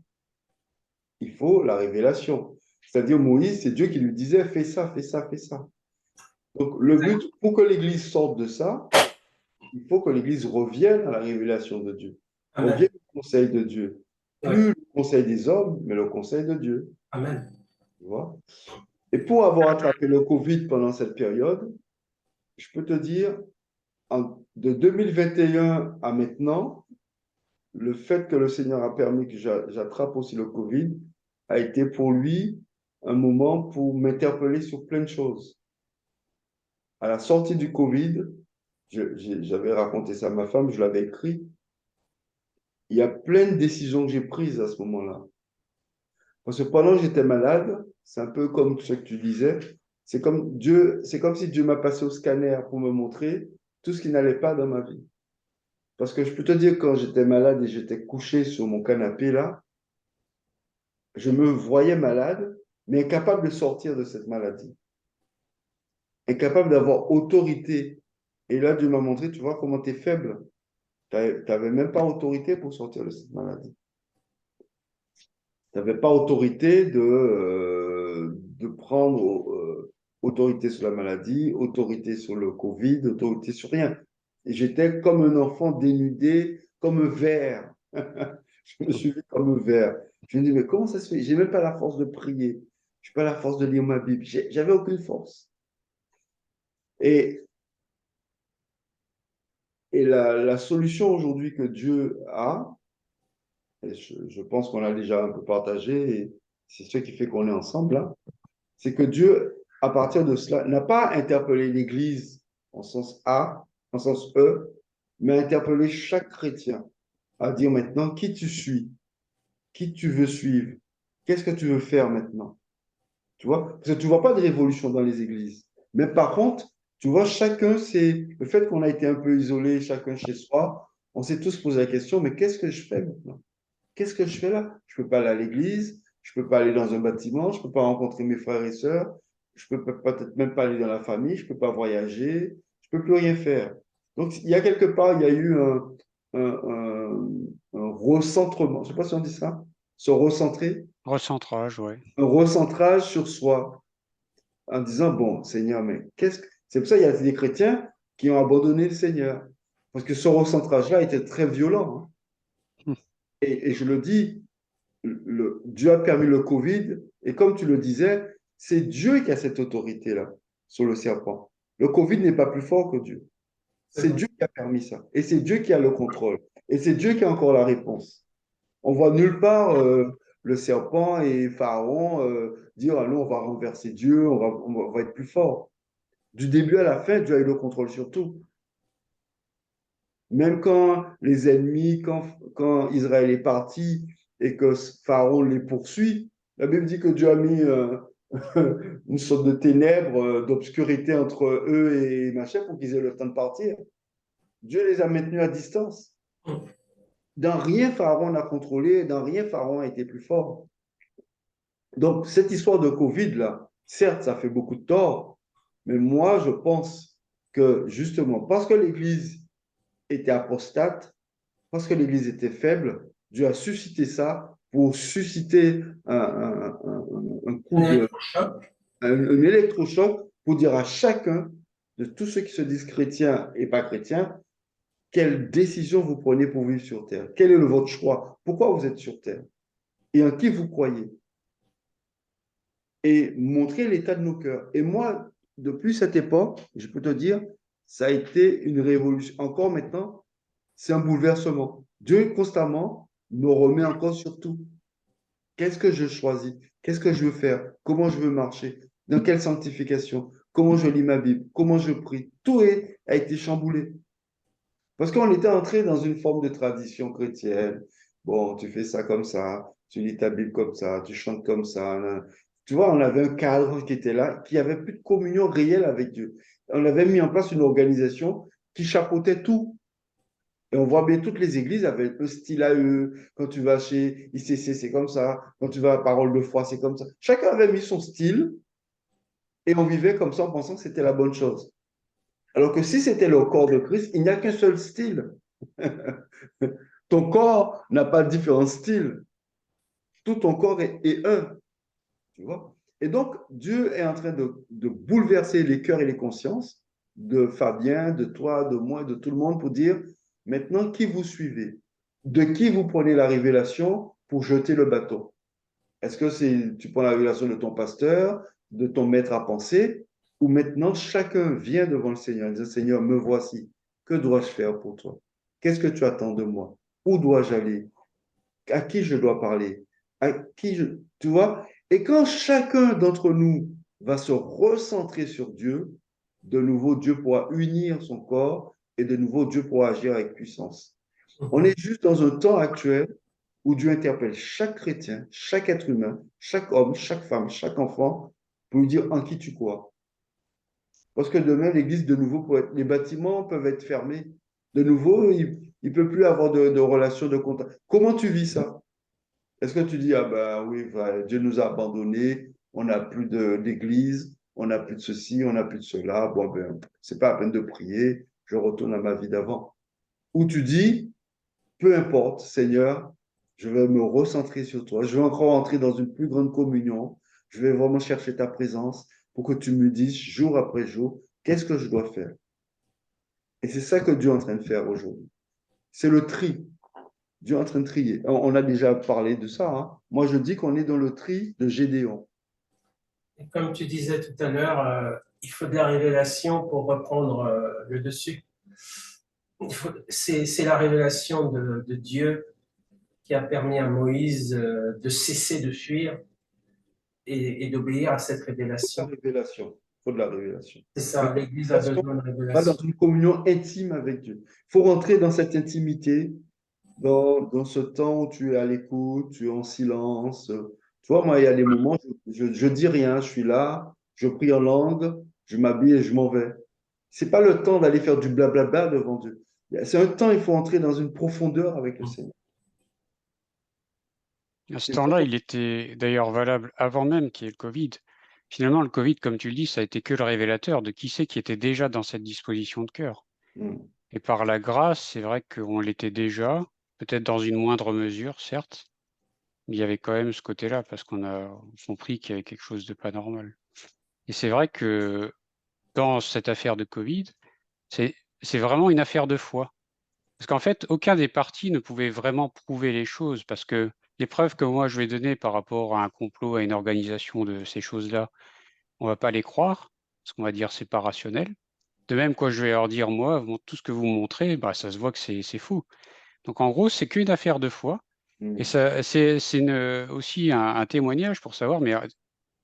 il faut la révélation. C'est-à-dire, Moïse, c'est Dieu qui lui disait, fais ça, fais ça, fais ça. Donc, le but, pour que l'Église sorte de ça, il faut que l'Église revienne à la révélation de Dieu,
Amen.
revienne au conseil de Dieu. Plus le conseil des hommes, mais le conseil de Dieu.
Amen.
Tu vois? Et pour avoir attrapé le Covid pendant cette période, je peux te dire, de 2021 à maintenant, le fait que le Seigneur a permis que j'attrape aussi le Covid a été pour lui un moment pour m'interpeller sur plein de choses. À la sortie du Covid, j'avais raconté ça à ma femme, je l'avais écrit. Il y a plein de décisions que j'ai prises à ce moment-là. Parce que pendant que j'étais malade, c'est un peu comme ce que tu disais, c'est comme si Dieu m'a passé au scanner pour me montrer tout ce qui n'allait pas dans ma vie. Parce que je peux te dire, quand j'étais malade et j'étais couché sur mon canapé là, je me voyais malade, mais incapable de sortir de cette maladie. Incapable d'avoir autorité. Et là, Dieu m'a montré, tu vois comment tu es faible. Tu n'avais même pas autorité pour sortir de cette maladie. Tu n'avais pas autorité de prendre autorité sur la maladie, autorité sur le Covid, autorité sur rien. Et j'étais comme un enfant dénudé, comme un ver. Je me suis vu comme un ver. Je me dis, mais comment ça se fait? J'ai même pas la force de prier. Je n'ai pas la force de lire ma Bible. J'avais aucune force. Et, et la solution aujourd'hui que Dieu a, et je pense qu'on l'a déjà un peu partagé, et c'est ce qui fait qu'on est ensemble là, c'est que Dieu, à partir de cela, n'a pas interpellé l'Église en sens A, en sens E, mais a interpellé chaque chrétien à dire maintenant qui tu suis, qui tu veux suivre, qu'est-ce que tu veux faire maintenant. Tu vois? Parce que tu ne vois pas de révolution dans les églises. Mais par contre, tu vois, chacun, c'est le fait qu'on a été un peu isolé, chacun chez soi, on s'est tous posé la question, mais qu'est-ce que je fais maintenant? Qu'est-ce que je fais là? Je ne peux pas aller à l'église, je ne peux pas aller dans un bâtiment, je ne peux pas rencontrer mes frères et sœurs, je ne peux peut-être même pas aller dans la famille, je ne peux pas voyager, je ne peux plus rien faire. Donc, il y a quelque part, il y a eu un recentrement, je ne sais pas si on dit ça, se recentrer,
Recentrage, ouais.
un recentrage sur soi, en disant, bon, Seigneur, mais qu'est-ce que... C'est pour ça qu'il y a des chrétiens qui ont abandonné le Seigneur. Parce que ce recentrage-là était très violent, hein. Et je le dis, Dieu a permis le Covid, et comme tu le disais, c'est Dieu qui a cette autorité-là sur le serpent. Le Covid n'est pas plus fort que Dieu.
C'est
C'est
vrai.
Dieu qui a permis ça. Et c'est Dieu qui a le contrôle. Et c'est Dieu qui a encore la réponse. On voit nulle part le serpent et Pharaon dire, ah non, on va renverser Dieu, on va être plus fort. Du début à la fin, Dieu a eu le contrôle sur tout. Même quand les ennemis, quand Israël est parti et que Pharaon les poursuit, la Bible dit que Dieu a mis une sorte de ténèbres, d'obscurité entre eux et machin pour qu'ils aient le temps de partir. Dieu les a maintenus à distance. Dans rien, Pharaon n'a contrôlé, dans rien, Pharaon a été plus fort. Donc, cette histoire de Covid, là, certes, ça fait beaucoup de tort, mais moi, je pense que justement, parce que l'Église était apostate, parce que l'Église était faible, Dieu a suscité ça pour susciter un coup
Un
de,
électrochoc.
un électrochoc pour dire à chacun de tous ceux qui se disent chrétiens et pas chrétiens, quelle décision vous prenez pour vivre sur Terre? Quel est votre choix? Pourquoi vous êtes sur Terre? Et en qui vous croyez? Et montrer l'état de nos cœurs. Et moi, depuis cette époque, je peux te dire, ça a été une révolution. Encore maintenant, c'est un bouleversement. Dieu constamment me remet encore sur tout. Qu'est-ce que je choisis? Qu'est-ce que je veux faire? Comment je veux marcher? Dans quelle sanctification? Comment je lis ma Bible? Comment je prie? A été chamboulé. Parce qu'on était entré dans une forme de tradition chrétienne. Bon, tu fais ça comme ça, tu lis ta Bible comme ça, tu chantes comme ça, là. Tu vois, on avait un cadre qui était là, qui avait plus de communion réelle avec Dieu. On avait mis en place une organisation qui chapeautait tout. Et on voit bien toutes les églises avaient un style à eux. Quand tu vas chez ICC, c'est comme ça. Quand tu vas à Parole de foi, c'est comme ça. Chacun avait mis son style et on vivait comme ça en pensant que c'était la bonne chose. Alors que si c'était le corps de Christ, il n'y a qu'un seul style. Ton corps n'a pas différents styles. Tout ton corps est un. Tu vois? Et donc, Dieu est en train de bouleverser les cœurs et les consciences de Fabien, de toi, de moi, de tout le monde pour dire maintenant qui vous suivez, de qui vous prenez la révélation pour jeter le bateau. Est-ce que tu prends la révélation de ton pasteur, de ton maître à penser, ou maintenant chacun vient devant le Seigneur et dit Seigneur, me voici, que dois-je faire pour toi? Qu'est-ce que tu attends de moi? Où dois-je aller? À qui je dois parler? Tu vois? Et quand chacun d'entre nous va se recentrer sur Dieu, de nouveau, Dieu pourra unir son corps et de nouveau, Dieu pourra agir avec puissance. On est juste dans un temps actuel où Dieu interpelle chaque chrétien, chaque être humain, chaque homme, chaque femme, chaque enfant, pour lui dire en qui tu crois. Parce que demain, l'Église, de nouveau, les bâtiments peuvent être fermés. De nouveau, il ne peut plus avoir de relation de contact. Comment tu vis ça? Est-ce que tu dis, ah ben oui, Dieu nous a abandonnés, on n'a plus d'église, on n'a plus de ceci, on n'a plus de cela, bon ben, c'est pas la peine de prier, je retourne à ma vie d'avant. Ou tu dis, peu importe, Seigneur, je vais me recentrer sur toi, je vais encore entrer dans une plus grande communion, je vais vraiment chercher ta présence pour que tu me dises jour après jour, qu'est-ce que je dois faire? Et c'est ça que Dieu est en train de faire aujourd'hui. C'est le tri. Dieu est en train de trier. On a déjà parlé de ça, hein. Moi, je dis qu'on est dans le tri de Gédéon.
Et comme tu disais tout à l'heure, il faut de la révélation pour reprendre le dessus. C'est la révélation de Dieu qui a permis à Moïse de cesser de fuir et d'obéir à cette
La
révélation.
révélation. Il faut de la révélation.
C'est ça, l'Église a
Révélation
besoin de
va dans
révélation.
une communion intime avec Dieu. Il faut rentrer dans cette intimité, dans ce temps où tu es à l'écoute, tu es en silence. Tu vois, moi, il y a des moments, je dis rien, je suis là, je prie en langue, je m'habille et je m'en vais. C'est pas le temps d'aller faire du blablabla devant Dieu. C'est un temps, il faut entrer dans une profondeur avec le Seigneur.
À ce
C'est
temps-là,
vraiment-
il était d'ailleurs valable avant même qu'il y ait le Covid. Finalement, le Covid, comme tu le dis, ça a été que le révélateur de qui c'est qui était déjà dans cette disposition de cœur.
Mm.
Et par la grâce, c'est vrai qu'on l'était déjà, peut-être dans une moindre mesure, certes, mais il y avait quand même ce côté-là, parce qu'on a compris qu'il y avait quelque chose de pas normal. Et c'est vrai que dans cette affaire de Covid, c'est vraiment une affaire de foi. Parce qu'en fait, aucun des partis ne pouvait vraiment prouver les choses, parce que les preuves que moi je vais donner par rapport à un complot, à une organisation de ces choses-là, on va pas les croire, parce qu'on va dire c'est pas rationnel. De même, quoi, je vais leur dire, moi, bon, tout ce que vous me montrez, bah, ça se voit que c'est faux. Donc en gros, c'est qu'une affaire de foi. Et
Mm.
ça, c'est aussi un témoignage pour savoir, mais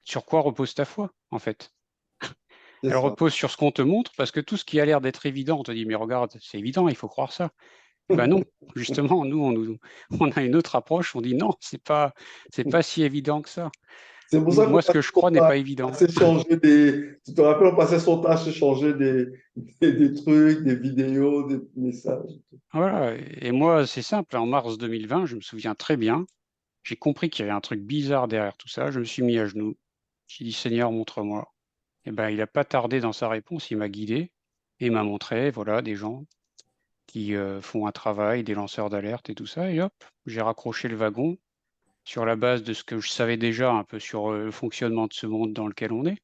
sur quoi repose ta foi, en fait?
C'est
Elle
ça.
repose sur ce qu'on te montre, parce que tout ce qui a l'air d'être évident, on te dit, mais regarde, c'est évident, il faut croire ça. Eh ben non, justement, nous, on a une autre approche, on dit non, c'est pas si évident que ça.
C'est pour ça qu'on
Moi, ce que
passait
je
son
crois n'est
temps
pas évident.
à s'échanger des. Tu te rappelles, on passait son temps à s'échanger des trucs, des vidéos, des messages.
Voilà, et moi, c'est simple, en mars 2020, je me souviens très bien, j'ai compris qu'il y avait un truc bizarre derrière tout ça, je me suis mis à genoux, j'ai dit, Seigneur, montre-moi. Et ben, il n'a pas tardé dans sa réponse, il m'a guidé et m'a montré, voilà, des gens qui font un travail, des lanceurs d'alerte et tout ça, et hop, j'ai raccroché le wagon sur la base de ce que je savais déjà un peu sur le fonctionnement de ce monde dans lequel on est.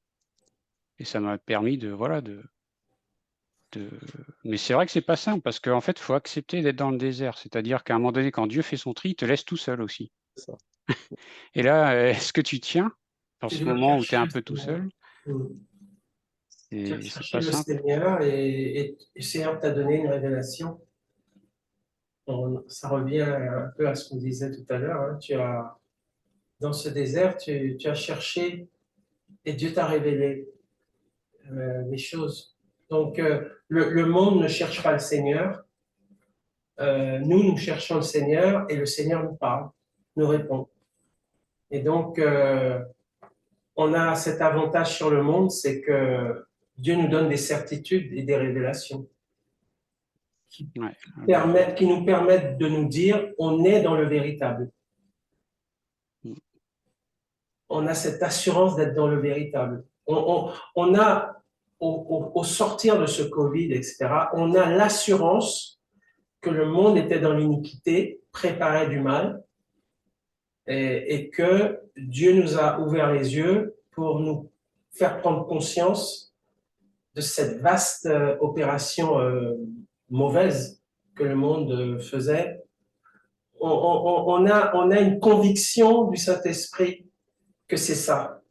Et ça m'a permis de, voilà, de... Mais c'est vrai que c'est pas simple parce qu'en fait, il faut accepter d'être dans le désert. C'est-à-dire qu'à un moment donné, quand Dieu fait son tri, il te laisse tout seul aussi.
C'est ça.
Et là, est-ce que tu tiens dans
Tu
ce
dois
moment où tu es
chercher
un
le
peu tout
Seigneur.
seul?
Mm. Tu dois
C'est
chercher
pas
le
simple.
Seigneur et le Seigneur t'a donné une révélation. Ça revient un peu à ce qu'on disait tout à l'heure, hein. Dans ce désert, tu as cherché et Dieu t'a révélé les choses. Donc, le monde ne cherche pas le Seigneur. Nous cherchons le Seigneur et le Seigneur nous parle, nous répond. Et donc, on a cet avantage sur le monde, c'est que Dieu nous donne des certitudes et des révélations
Ouais.
qui nous permettent de nous dire on est dans le véritable.
Mm.
On a cette assurance d'être dans le véritable. On a, au sortir de ce Covid, etc., on a l'assurance que le monde était dans l'iniquité, préparait du mal, et que Dieu nous a ouvert les yeux pour nous faire prendre conscience de cette vaste opération mauvaise que le monde faisait. On a une conviction du Saint-Esprit que c'est ça.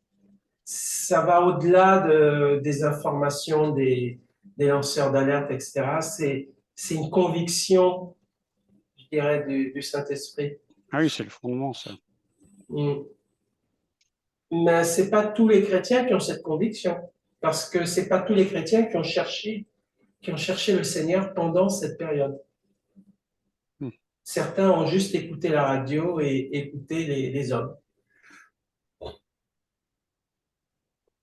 Ça va au-delà des informations des lanceurs d'alerte, etc. C'est une conviction, je dirais, du Saint-Esprit.
Ah oui, c'est le fondement, ça.
Mm. Mais ce n'est pas tous les chrétiens qui ont cette conviction, parce que ce n'est pas tous les chrétiens qui ont cherché le Seigneur pendant cette période.
Mm.
Certains ont juste écouté la radio et écouté les hommes.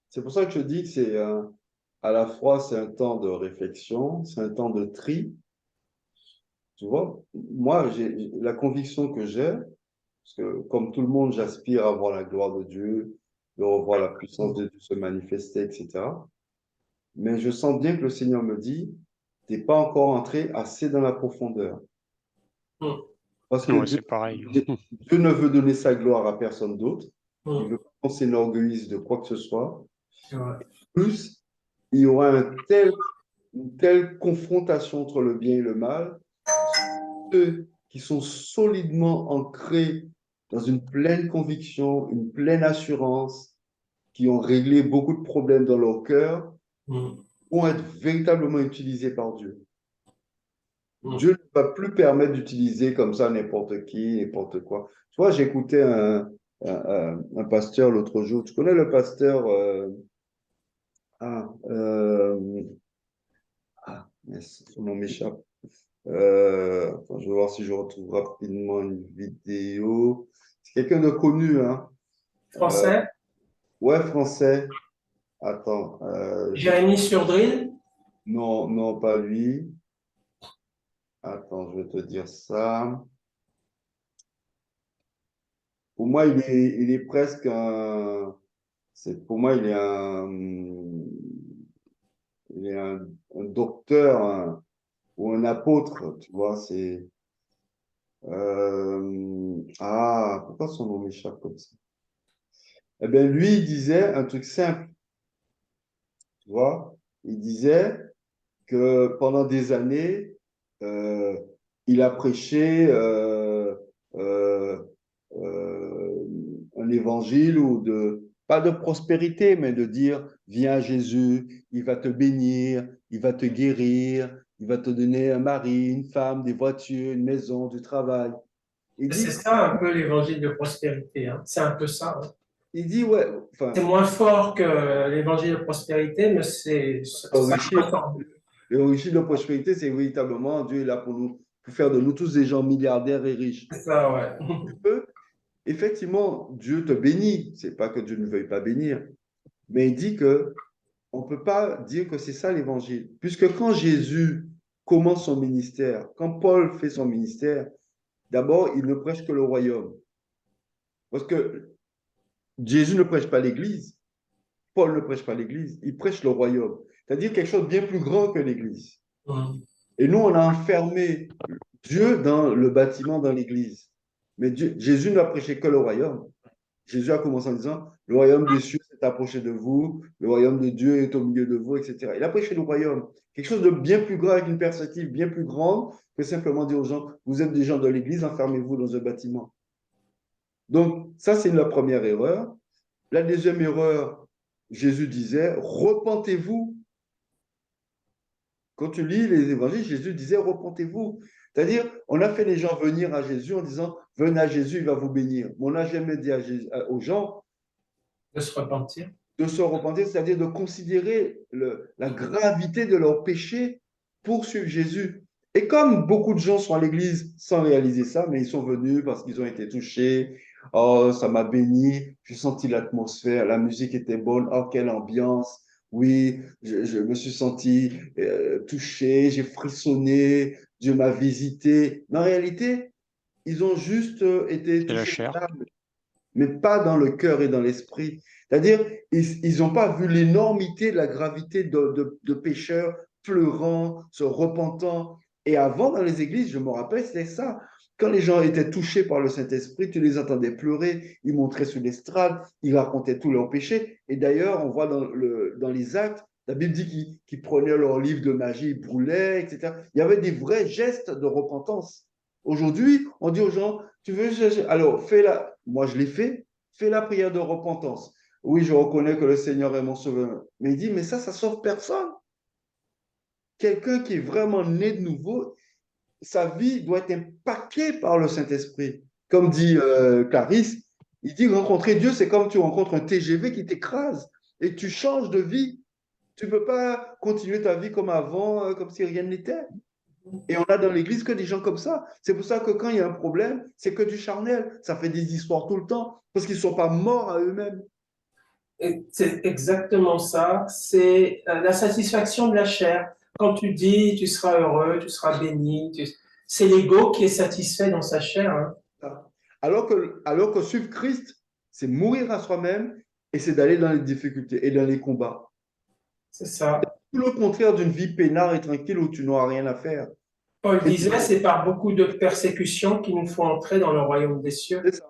C'est pour ça que je dis que c'est à la fois c'est un temps de réflexion, c'est un temps de tri. Tu vois, moi, la conviction que j'ai, parce que comme tout le monde, j'aspire à voir la gloire de Dieu, de revoir la puissance de Dieu se manifester, etc. Mais je sens bien que le Seigneur me dit, t'es pas encore entré assez dans la profondeur.
Mm.
Parce que
Ouais,
Dieu,
c'est pareil.
Dieu ne veut donner sa gloire à personne d'autre. Il
Mm.
veut pas qu'on s'énorgueillisse de quoi que ce soit.
Ouais.
Plus, il y aura une telle confrontation entre le bien et le mal. Ceux qui sont solidement ancrés dans une pleine conviction, une pleine assurance, qui ont réglé beaucoup de problèmes dans leur cœur,
Mm.
vont être véritablement utilisés par Dieu.
Mm.
Dieu ne va plus permettre d'utiliser comme ça n'importe qui, n'importe quoi. Tu vois, j'écoutais un pasteur l'autre jour. Tu connais le pasteur ah, euh, son nom m'échappe. Attends, je vais voir si je retrouve rapidement une vidéo. C'est quelqu'un de connu, hein. Euh,
Français?
ouais, français. Attends,
Jérémie Surdril?
non, non, pas lui. Attends, je vais te dire ça. Pour moi, il est presque un. Pour moi, il est un docteur ou un apôtre, tu vois. Pourquoi son nom m'échappe comme ça? Eh bien, lui, il disait un truc simple, tu vois. Il disait que pendant des années, euh, il a prêché euh, un évangile pas de prospérité, mais de dire, viens à Jésus, il va te bénir, il va te guérir, il va te donner un mari, une femme, des voitures, une maison, du travail. Il
C'est
dit,
ça un peu l'évangile de prospérité, hein. C'est un peu ça, hein.
ouais,
C'est
enfin,
moins fort que l'évangile de prospérité, mais ça
enrichir,
ressemble.
l'origine de la prospérité, c'est véritablement Dieu est là pour faire de nous tous des gens milliardaires et riches.
C'est ça, ouais.
Effectivement, Dieu te bénit. C'est pas que Dieu ne veuille pas bénir, mais il dit que on ne peut pas dire que c'est ça l'évangile. Puisque quand Jésus commence son ministère, quand Paul fait son ministère, d'abord, il ne prêche que le royaume. Parce que Jésus ne prêche pas l'église, Paul ne prêche pas l'église, il prêche le royaume. C'est-à-dire quelque chose de bien plus grand que l'église.
Mm.
Et nous, on a enfermé Dieu dans le bâtiment, dans l'église. Mais Jésus n'a prêché que le royaume. Jésus a commencé en disant, le royaume des cieux s'est approché de vous, le royaume de Dieu est au milieu de vous, etc. Il a prêché le royaume, quelque chose de bien plus grand, avec une perspective bien plus grande que simplement dire aux gens, vous êtes des gens de l'église, enfermez-vous dans un bâtiment. Donc, ça, c'est la première erreur. La deuxième erreur, Jésus disait, repentez-vous. Quand tu lis les évangiles, Jésus disait, repentez-vous. C'est-à-dire, on a fait les gens venir à Jésus en disant, venez à Jésus, il va vous bénir. Mais on n'a jamais dit aux gens,
De se repentir.
de se repentir, c'est-à-dire de considérer la gravité de leur péché pour suivre Jésus. Et comme beaucoup de gens sont à l'église sans réaliser ça, mais ils sont venus parce qu'ils ont été touchés. Oh, ça m'a béni, j'ai senti l'atmosphère, la musique était bonne, oh, quelle ambiance. Oui, je me suis senti touché, j'ai frissonné, Dieu m'a visité. Mais en réalité, ils ont juste été
C'est la
touchés
chair.
mais pas dans le cœur et dans l'esprit. C'est-à-dire, ils n'ont pas vu l'énormité, la gravité de pécheurs pleurant, se repentant. Et avant, dans les églises, je me rappelle, c'était ça. Quand les gens étaient touchés par le Saint-Esprit, tu les entendais pleurer, ils montraient sur l'estrade, ils racontaient tous leurs péchés. Et d'ailleurs, on voit dans les actes, la Bible dit qu'ils prenaient leur livre de magie, ils brûlaient, etc. Il y avait des vrais gestes de repentance. Aujourd'hui, on dit aux gens, tu veux, alors fais-la. Moi, je l'ai fait, fais la prière de repentance. Oui, je reconnais que le Seigneur est mon sauveur. Mais il dit, mais ça sauve personne. Quelqu'un qui est vraiment né de nouveau, sa vie doit être impactée par le Saint-Esprit. Comme dit Clarisse, il dit, rencontrer Dieu, c'est comme tu rencontres un TGV qui t'écrase et tu changes de vie. Tu ne peux pas continuer ta vie comme avant, comme si rien n'était. Et on a dans l'église que des gens comme ça. C'est pour ça que quand il y a un problème, c'est que du charnel. Ça fait des histoires tout le temps parce qu'ils ne sont pas morts à eux-mêmes.
Et c'est exactement ça. C'est la satisfaction de la chair. Quand tu dis tu seras heureux, tu seras béni, c'est l'ego qui est satisfait dans sa chair, hein.
Alors que suivre Christ, c'est mourir à soi-même et c'est d'aller dans les difficultés et dans les combats.
C'est ça.
Tout le contraire d'une vie peinard et tranquille où tu n'auras rien à faire.
Paul
Et
disait, c'est par beaucoup de persécutions qu'il nous faut entrer dans le royaume des cieux.
c'est ça.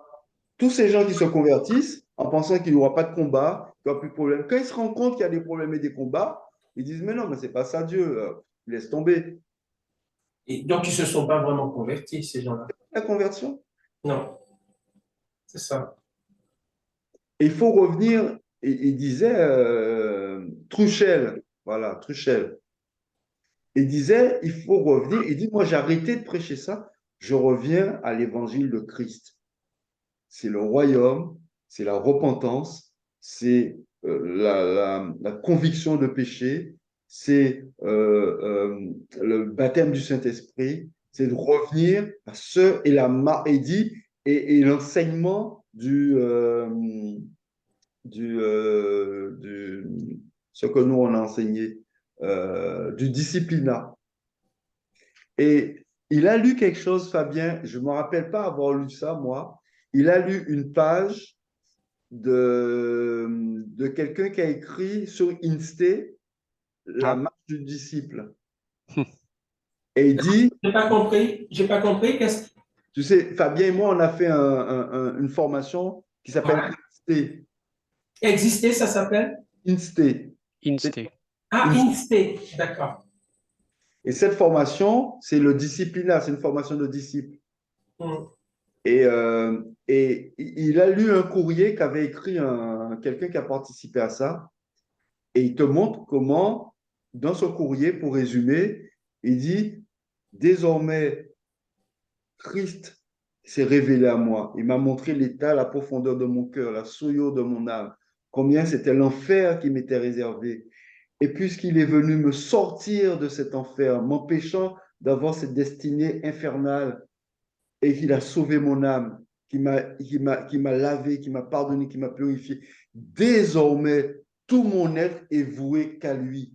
Tous ces gens qui se convertissent en pensant qu'il n'y aura pas de combat, qu'il n'y aura plus de problème, quand ils se rendent compte qu'il y a des problèmes et des combats, ils disent, mais non, mais c'est pas ça Dieu, laisse tomber.
Et donc, ils ne se sont pas vraiment convertis, ces gens-là.
La conversion.
Non, c'est ça.
Et il faut revenir, il disait Truchel, voilà, Truchel. Il disait, il faut revenir. Il dit, moi, j'ai arrêté de prêcher ça. Je reviens à l'évangile de Christ. C'est le royaume, c'est la repentance, c'est la conviction de péché, c'est le baptême du Saint-Esprit, c'est de revenir à ce et et l'enseignement ce que nous on a enseigné, du disciplina. Et il a lu quelque chose, Fabien, je ne me rappelle pas avoir lu ça, moi. Il a lu une page de quelqu'un qui a écrit sur Insté la
Ah.
marche du disciple. Et il dit,
J'ai pas compris. J'ai pas compris. Qu'est-ce
tu sais, Fabien et moi, on a fait une formation qui s'appelle Insté.
exister, ça s'appelle?
Insté.
Insté.
Ah,
Insté.
Insté. D'accord.
Et cette formation, c'est le disciplina, c'est une formation de disciple.
Hmm.
Et il a lu un courrier qu'avait écrit quelqu'un qui a participé à ça. Et il te montre comment, dans ce courrier, pour résumer, il dit, désormais, Christ s'est révélé à moi. Il m'a montré l'état, la profondeur de mon cœur, la souillure de mon âme, combien c'était l'enfer qui m'était réservé. Et puisqu'il est venu me sortir de cet enfer, m'empêchant d'avoir cette destinée infernale, et qu'il a sauvé mon âme, qui m'a lavé, qui m'a pardonné, qui m'a purifié, désormais, tout mon être est voué qu'à lui.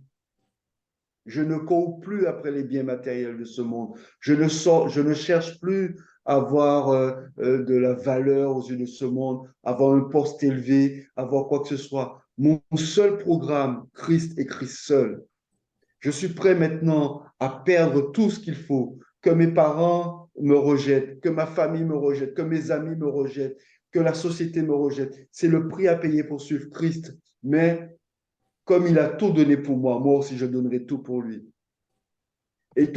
Je ne cours plus après les biens matériels de ce monde. Je ne cherche plus à avoir de la valeur aux yeux de ce monde, avoir un poste élevé, avoir quoi que ce soit. Mon seul programme, Christ et Christ seul. Je suis prêt maintenant à perdre tout ce qu'il faut, que mes parents me rejettent, que ma famille me rejette, que mes amis me rejettent, que la société me rejette. C'est le prix à payer pour suivre Christ. Mais comme il a tout donné pour moi, moi aussi je donnerai tout pour lui. Et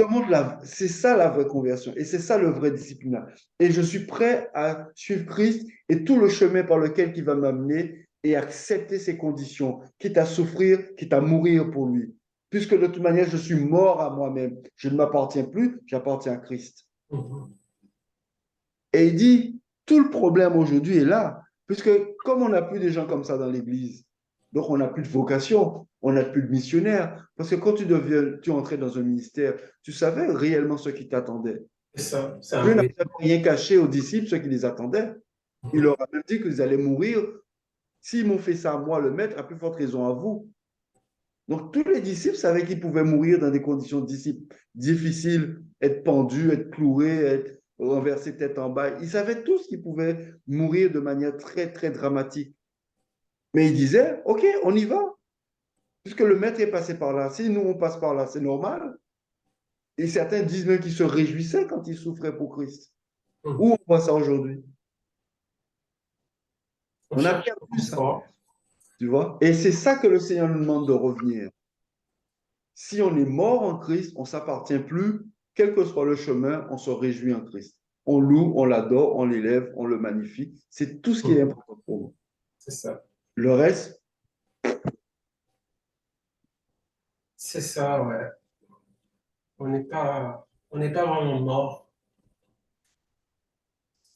c'est ça la vraie conversion et c'est ça le vrai disciplinaire. Et je suis prêt à suivre Christ et tout le chemin par lequel il va m'amener et accepter ses conditions, quitte à souffrir, quitte à mourir pour lui. Puisque de toute manière, je suis mort à moi-même. Je ne m'appartiens plus, j'appartiens à Christ.
Mhm.
Et il dit, tout le problème aujourd'hui est là, puisque comme on n'a plus de gens comme ça dans l'Église, donc on n'a plus de vocation, on n'a plus de missionnaires. Parce que quand tu entrais dans un ministère, tu savais réellement ce qui t'attendait.
C'est ça. C'est un
Dieu
vrai.
n'avait rien caché aux disciples, ceux qui les attendaient. Il leur a même dit qu'ils allaient mourir. S'ils m'ont fait ça à moi, le maître, à plus forte raison à vous. Donc tous les disciples savaient qu'ils pouvaient mourir dans des conditions difficiles, être pendus, être cloués, être renversés tête en bas. Ils savaient tous qu'ils pouvaient mourir de manière très, très dramatique. Mais ils disaient, OK, on y va. Puisque le maître est passé par là. Si nous, on passe par là, c'est normal. Et certains disent même qu'ils se réjouissaient quand ils souffraient pour Christ. Où on voit ça aujourd'hui? On a perdu ça, tu vois? Et c'est ça que le Seigneur nous demande de revenir. Si on est mort en Christ, on ne s'appartient plus, quel que soit le chemin, on se réjouit en Christ. On loue, on l'adore, on l'élève, on le magnifie. C'est tout ce qui est important pour nous.
C'est ça.
Le reste,
C'est ça, ouais. On n'est pas vraiment mort.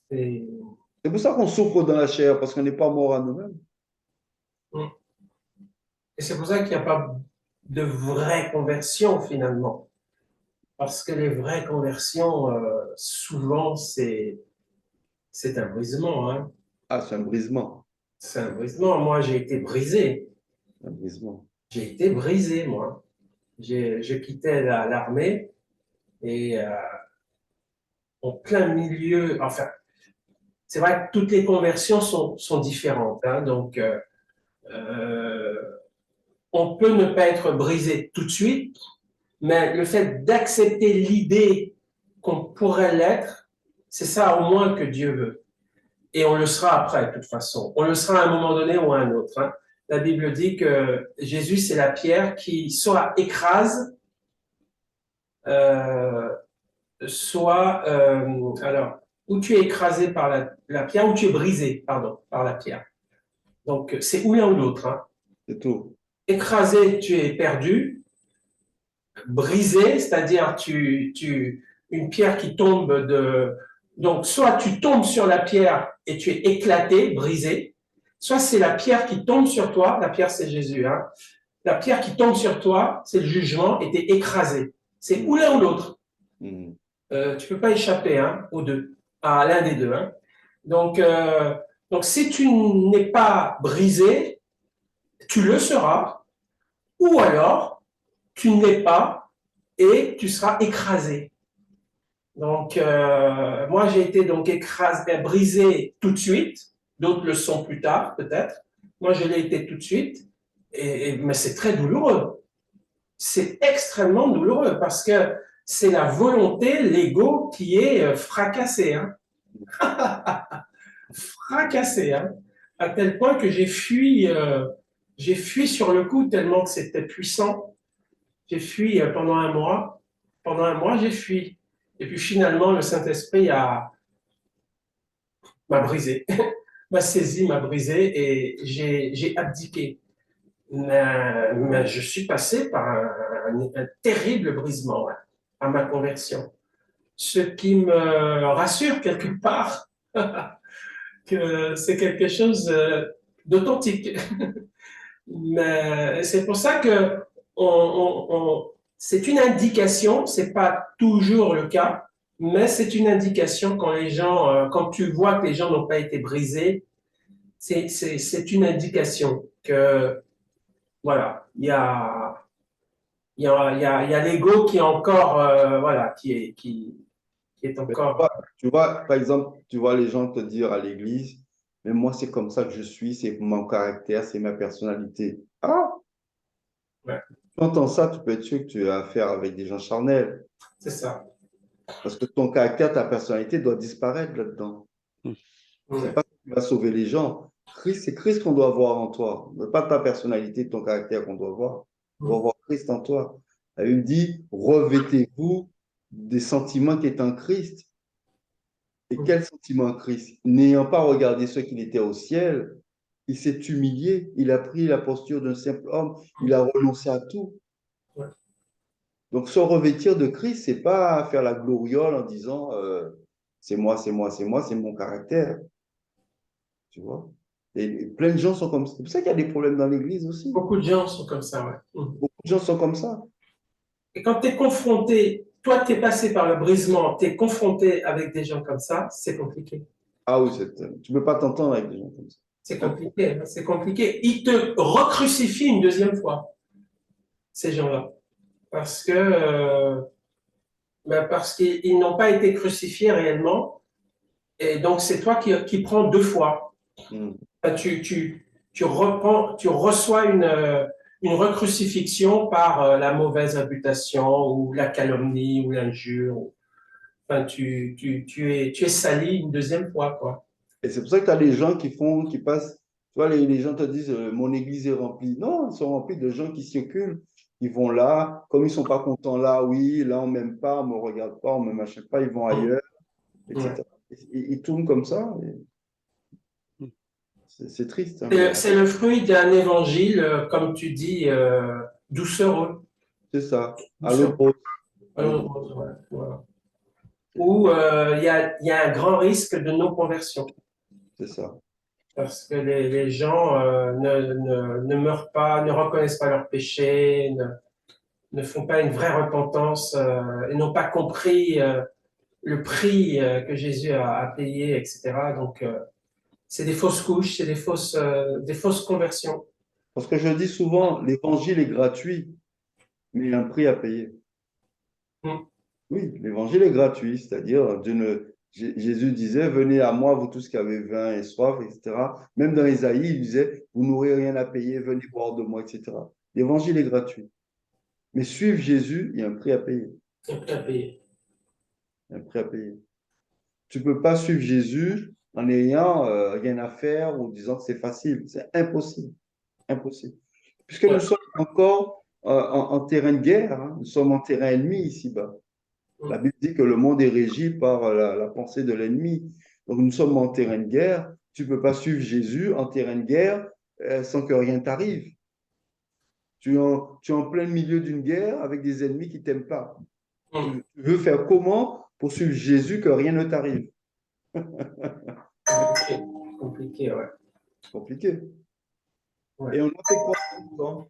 C'est
c'est pour ça qu'on souffre dans la chair, parce qu'on n'est pas mort à nous-mêmes.
Et c'est pour ça qu'il n'y a pas de vraie conversion finalement. Parce que les vraies conversions, souvent, c'est un brisement. Hein.
Ah, c'est un brisement.
C'est un brisement. Moi, j'ai été brisé.
Un brisement.
J'ai été brisé, moi. Je quittais l'armée et en plein milieu, enfin, c'est vrai que toutes les conversions sont différentes. Hein, donc, on peut ne pas être brisé tout de suite, mais le fait d'accepter l'idée qu'on pourrait l'être, c'est ça au moins que Dieu veut. Et on le sera après, de toute façon. On le sera à un moment donné ou à un autre. Hein. La Bible dit que Jésus, c'est la pierre qui soit écrase, soit... alors, ou tu es écrasé par la pierre, ou tu es brisé, pardon, par la pierre. Donc, c'est ou l'un ou l'autre. Hein.
C'est tout.
Écrasé, tu es perdu. Brisé, c'est-à-dire une pierre qui tombe de... Donc, soit tu tombes sur la pierre et tu es éclaté, brisé, soit c'est la pierre qui tombe sur toi, la pierre c'est Jésus, hein. La pierre qui tombe sur toi, c'est le jugement, et tu es écrasé. C'est ou l'un ou l'autre. Tu ne peux pas échapper hein, aux deux, à l'un des deux. Hein. Donc, Donc, si tu n'es pas brisé, tu le seras, ou alors tu ne l'es pas et tu seras écrasé. Donc, moi, j'ai été donc écrasé, brisé tout de suite. D'autres le sont plus tard, peut-être. Moi, je l'ai été tout de suite. Mais c'est très douloureux. C'est extrêmement douloureux parce que c'est la volonté, l'ego qui est fracassé. Hein. Fracassé. Hein. À tel point que j'ai fui sur le coup tellement que c'était puissant. J'ai fui pendant un mois. Pendant un mois, j'ai fui. Et puis finalement, le Saint-Esprit m'a brisé, m'a saisi, m'a brisé et j'ai abdiqué. Mais je suis passé par un terrible brisement hein, à ma conversion. Ce qui me rassure quelque part que c'est quelque chose d'authentique. Mais c'est pour ça que c'est une indication, c'est pas toujours le cas, mais c'est une indication quand les gens, quand tu vois que les gens n'ont pas été brisés, c'est une indication que voilà, il y a l'ego qui est encore voilà, qui est
Mais
encore
tu vois, par exemple, tu vois les gens te dire à l'église, mais moi, c'est comme ça que je suis, c'est mon caractère, c'est ma personnalité. Ah,
ouais,
tu entends ça, tu peux être sûr que tu as affaire avec des gens charnels.
c'est ça.
Parce que ton caractère, ta personnalité doit disparaître là-dedans. C'est
Ouais.
pas que tu vas sauver les gens. Christ, c'est Christ qu'on doit voir en toi. Pas ta personnalité, ton caractère qu'on doit voir. On doit voir Christ en toi. La Bible dit, revêtez-vous des sentiments qui est en Christ. Et quel sentiment en Christ? N'ayant pas regardé ce qu'il était au ciel, il s'est humilié. Il a pris la posture d'un simple homme. Il a renoncé à tout.
Ouais.
Donc, se revêtir de Christ, c'est pas faire la gloriole en disant c'est moi, c'est moi, c'est moi, c'est mon caractère. Tu vois? Et plein de gens sont comme ça. C'est pour ça qu'il y a des problèmes dans l'Église aussi.
Beaucoup de gens sont comme ça, ouais.
Beaucoup de gens sont comme ça.
Et quand tu es confronté, toi, tu es passé par le brisement, tu es confronté avec des gens comme ça, c'est compliqué.
Ah oui, tu ne peux pas t'entendre avec des gens comme ça.
C'est compliqué, hein, c'est compliqué. Ils te recrucifient une deuxième fois, ces gens-là. Parce que, parce qu'ils n'ont pas été crucifiés réellement. Et donc, c'est toi qui prends deux fois.
Mm.
Enfin, tu reçois une recrucifixion par la mauvaise réputation ou la calomnie ou l'injure. Enfin, tu es sali une deuxième fois, quoi.
Et c'est pour ça que tu as des gens qui passent, tu vois, les gens te disent mon église est remplie. Non, ils sont remplis de gens qui circulent. Ils vont là, comme ils ne sont pas contents là, oui, là on ne m'aime pas, on ne me regarde pas, on ne me machin pas, ils vont ailleurs,
Ouais.
etc. Ils tournent comme ça. C'est triste. Hein,
C'est le fruit d'un évangile, comme tu dis, doucereux.
c'est ça. À l'autre
Doucereux.
bout. À l'autre bout.
Ouais, voilà. Où il y a un grand risque de non-conversion.
C'est ça.
Parce que les gens ne meurent pas, ne reconnaissent pas leurs péchés, ne font pas une vraie repentance et n'ont pas compris le prix que Jésus a payé, etc. Donc, c'est des fausses couches, c'est des fausses conversions.
Parce que je dis souvent, l'évangile est gratuit, mais il y a un prix à payer.
Mm.
Oui, l'évangile est gratuit, c'est-à-dire Jésus disait, venez à moi, vous tous qui avez faim et soif, etc. Même dans Isaïe, il disait, vous n'aurez rien à payer, venez boire de moi, etc. L'évangile est gratuit. Mais suivre Jésus, il y a un prix à payer.
C'est un prix à payer.
Il y a un prix à payer. Tu ne peux pas suivre Jésus en n'ayant rien à faire ou disant que c'est facile. C'est impossible. Impossible. Puisque
Ouais.
nous sommes encore en terrain de guerre, hein. Nous sommes en terrain ennemi ici-bas. La Bible dit que le monde est régi par la pensée de l'ennemi. Donc nous sommes en terrain de guerre. Tu ne peux pas suivre Jésus en terrain de guerre sans que rien t'arrive. Tu es en plein milieu d'une guerre avec des ennemis qui ne t'aiment pas.
Mm.
Tu veux faire comment pour suivre Jésus que rien ne t'arrive?
Compliqué. Compliqué, ouais.
Compliqué.
Ouais.
Et on a fait croire aux gens.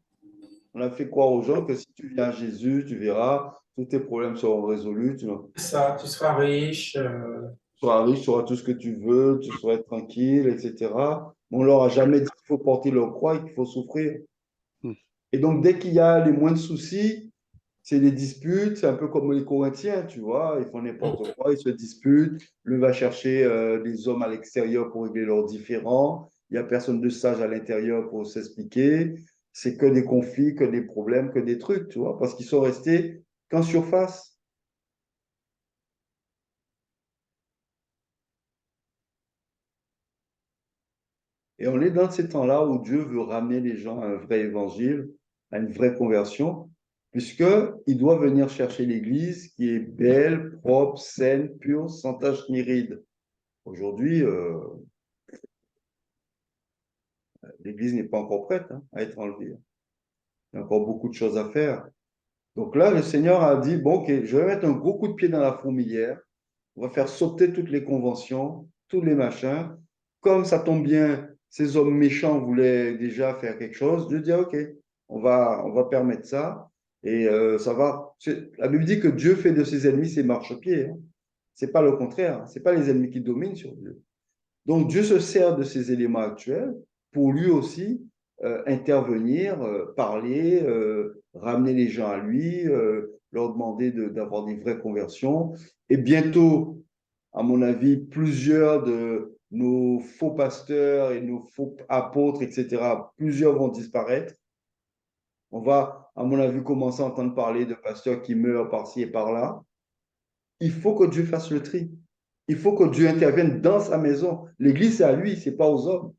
On a fait croire aux gens que si tu viens à Jésus, tu verras, tous tes problèmes seront résolus.
Ça, tu seras riche.
seras riche, tu auras tout ce que tu veux, tu seras tranquille, etc. On leur a jamais dit qu'il faut porter leur croix et qu'il faut souffrir.
Hmm.
Et donc, dès qu'il y a les moindres soucis, c'est des disputes, c'est un peu comme les Corinthiens, tu vois, ils font n'importe quoi, ils se disputent, lui va chercher des hommes à l'extérieur pour régler leurs différends, il n'y a personne de sage à l'intérieur pour s'expliquer, c'est que des conflits, que des problèmes, que des trucs, tu vois, parce qu'ils sont restés qu'en surface. Et on est dans ces temps-là où Dieu veut ramener les gens à un vrai évangile, à une vraie conversion, puisqu'il doit venir chercher l'Église qui est belle, propre, saine, pure, sans tache ni ride. Aujourd'hui, l'Église n'est pas encore prête à être enlevée. Il y a encore beaucoup de choses à faire. Donc là, le Seigneur a dit, bon, ok, je vais mettre un gros coup de pied dans la fourmilière, on va faire sauter toutes les conventions, tous les machins. Comme ça tombe bien, ces hommes méchants voulaient déjà faire quelque chose. Dieu dit, ok, on va permettre ça. Et ça va. La Bible dit que Dieu fait de ses ennemis ses marchepieds. Hein. C'est pas le contraire. C'est pas les ennemis qui dominent sur Dieu. Donc Dieu se sert de ces éléments actuels pour lui aussi intervenir, parler, ramener les gens à lui, leur demander d'avoir des vraies conversions. Et bientôt, à mon avis, plusieurs de nos faux pasteurs et nos faux apôtres, etc., plusieurs vont disparaître. On va, à mon avis, commencer à entendre parler de pasteurs qui meurent par-ci et par-là. Il faut que Dieu fasse le tri. Il faut que Dieu intervienne dans sa maison. L'Église, c'est à lui, c'est pas aux hommes.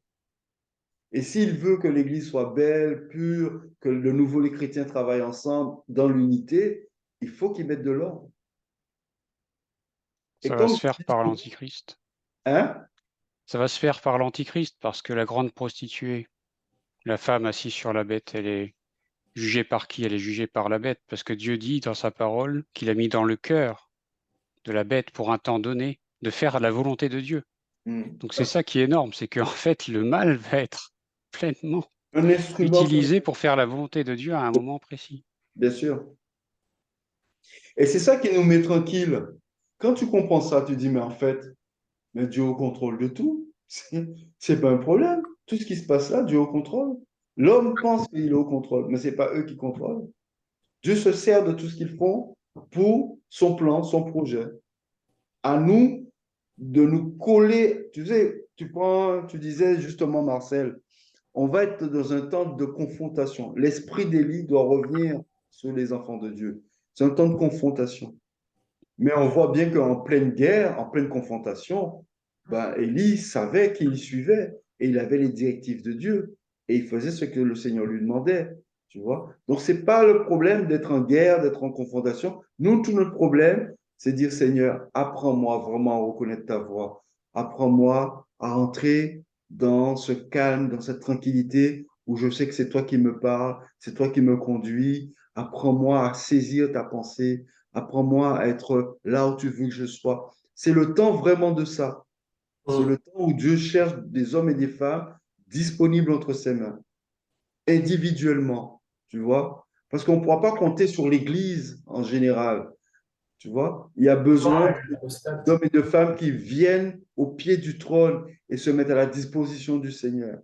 Et s'il veut que l'Église soit belle, pure, que de nouveau les chrétiens travaillent ensemble dans l'unité, il faut qu'ils mettent de l'ordre. Et
Ça va
comme,
se faire par l'Antichrist.
hein,
Ça va se faire par l'Antichrist parce que la grande prostituée, la femme assise sur la bête, elle est jugée par qui? Elle est jugée par la bête parce que Dieu dit dans sa parole qu'il a mis dans le cœur de la bête pour un temps donné de faire la volonté de Dieu. Donc c'est ça qui est énorme, c'est qu'en fait le mal va être pleinement
un instrument,
utilisé pour faire la volonté de Dieu à un moment précis.
bien sûr. Et c'est ça qui nous met tranquille. Quand tu comprends ça, tu dis, mais en fait, mais Dieu est au contrôle de tout. C'est pas un problème. Tout ce qui se passe là, Dieu est au contrôle. L'homme pense qu'il est au contrôle, mais c'est pas eux qui contrôlent. Dieu se sert de tout ce qu'ils font pour son plan, son projet. À nous de nous coller. Tu sais, tu disais justement, Marcel, on va être dans un temps de confrontation. L'esprit d'Élie doit revenir sur les enfants de Dieu. C'est un temps de confrontation. Mais on voit bien qu'en pleine guerre, en pleine confrontation, ben, Élie savait qu'il suivait et il avait les directives de Dieu et il faisait ce que le Seigneur lui demandait. Tu vois? Donc, ce n'est pas le problème d'être en guerre, d'être en confrontation. Nous, tout notre problème, c'est dire, Seigneur, apprends-moi vraiment à reconnaître ta voix. Apprends-moi à entrer dans ce calme, dans cette tranquillité où je sais que c'est toi qui me parles, c'est toi qui me conduis. Apprends-moi à saisir ta pensée. Apprends-moi à être là où tu veux que je sois. C'est le temps vraiment de ça. C'est le temps où Dieu cherche des hommes et des femmes disponibles entre ses mains, individuellement, tu vois. Parce qu'on ne pourra pas compter sur l'Église en général, tu vois. Il y a besoin d'hommes et de femmes qui viennent au pied du trône et se mettent à la disposition du Seigneur.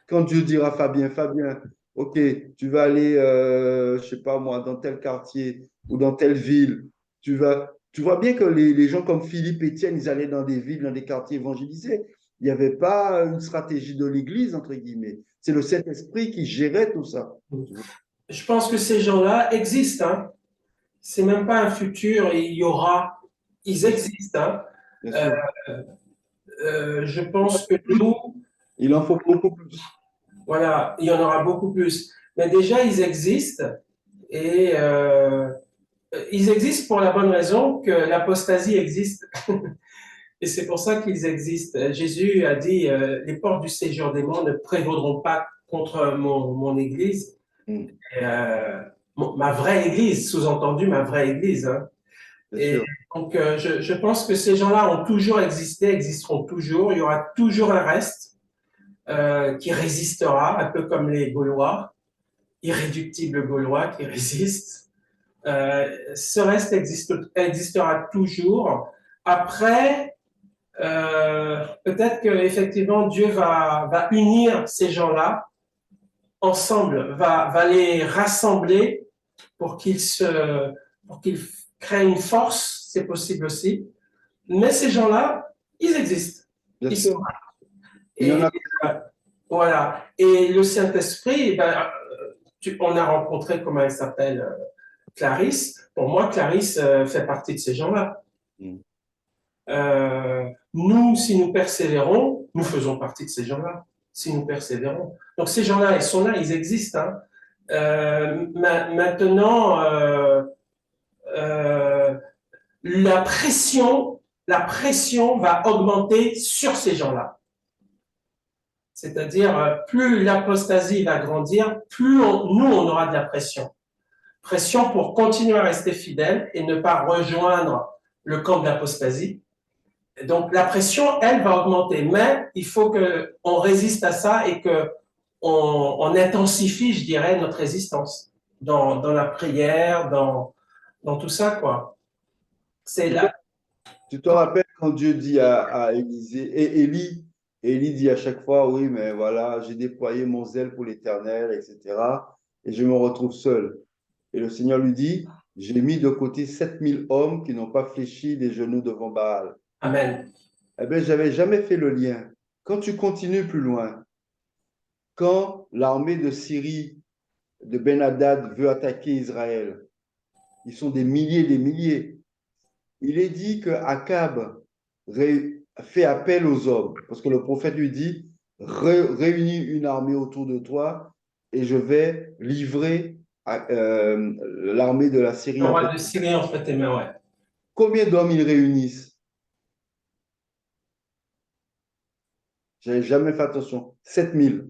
Quand Dieu dira, Fabien, Fabien, ok, tu vas aller, je sais pas moi, dans tel quartier ou dans telle ville, tu vois bien que les gens comme Philippe, Étienne, ils allaient dans des villes, dans des quartiers évangélisés. Il n'y avait pas une stratégie de l'Église, entre guillemets. C'est le Saint-Esprit qui gérait tout ça.
Je pense que ces gens-là existent. Hein. C'est même pas un futur, il y aura. Ils existent. Hein.
Bien sûr.
Je pense que nous,
Il en faut beaucoup plus.
voilà, il y en aura beaucoup plus. Mais déjà, ils existent et ils existent pour la bonne raison que l'apostasie existe. Et c'est pour ça qu'ils existent. Jésus a dit, les portes du séjour des morts ne prévaudront pas contre mon Église.
Mm.
Et, ma vraie Église, sous-entendu ma vraie Église. Hein.
Bien
Et
sûr.
donc, je pense que ces gens-là ont toujours existé, existeront toujours. Il y aura toujours un reste qui résistera, un peu comme les Gaulois, irréductibles Gaulois qui résistent. Ce reste existera toujours. Après, peut-être que effectivement Dieu va unir ces gens-là ensemble, va les rassembler pour qu'ils créent une force, c'est possible aussi. Mais ces gens-là, ils existent.
Bien
Ils
sûr.
sont là.
Il y en a.
Voilà. Et le Saint-Esprit, on a rencontré, comment elle s'appelle, Clarisse. Pour moi, Clarisse fait partie de ces gens-là.
Mm.
Nous, si nous persévérons, nous faisons partie de ces gens-là. Si nous persévérons. Donc ces gens-là, ils sont là, ils existent. Hein. Maintenant, la pression va augmenter sur ces gens-là. C'est-à-dire, plus l'apostasie va grandir, plus nous, on aura de la pression. Pression pour continuer à rester fidèle et ne pas rejoindre le camp de l'apostasie. Donc, la pression, elle, va augmenter. Mais il faut qu'on résiste à ça et qu'on intensifie, je dirais, notre résistance dans la prière, dans tout ça, quoi. C'est là.
Tu te rappelles quand Dieu dit à Élisée, et Élie dit à chaque fois, oui, mais voilà, j'ai déployé mon zèle pour l'Éternel, etc. Et je me retrouve seul. Et le Seigneur lui dit, j'ai mis de côté 7000 hommes qui n'ont pas fléchi les genoux devant Baal.
Amen.
Eh bien, j'avais jamais fait le lien. Quand tu continues plus loin, quand l'armée de Syrie, de Ben-Hadad, veut attaquer Israël, ils sont des milliers. Il est dit que Akab fait appel aux hommes, parce que le prophète lui dit, réunis une armée autour de toi et je vais livrer l'armée de la Syrie.
Le roi de Syrie, en fait, ouais.
Combien d'hommes ils réunissent? J'avais jamais fait attention. 7000.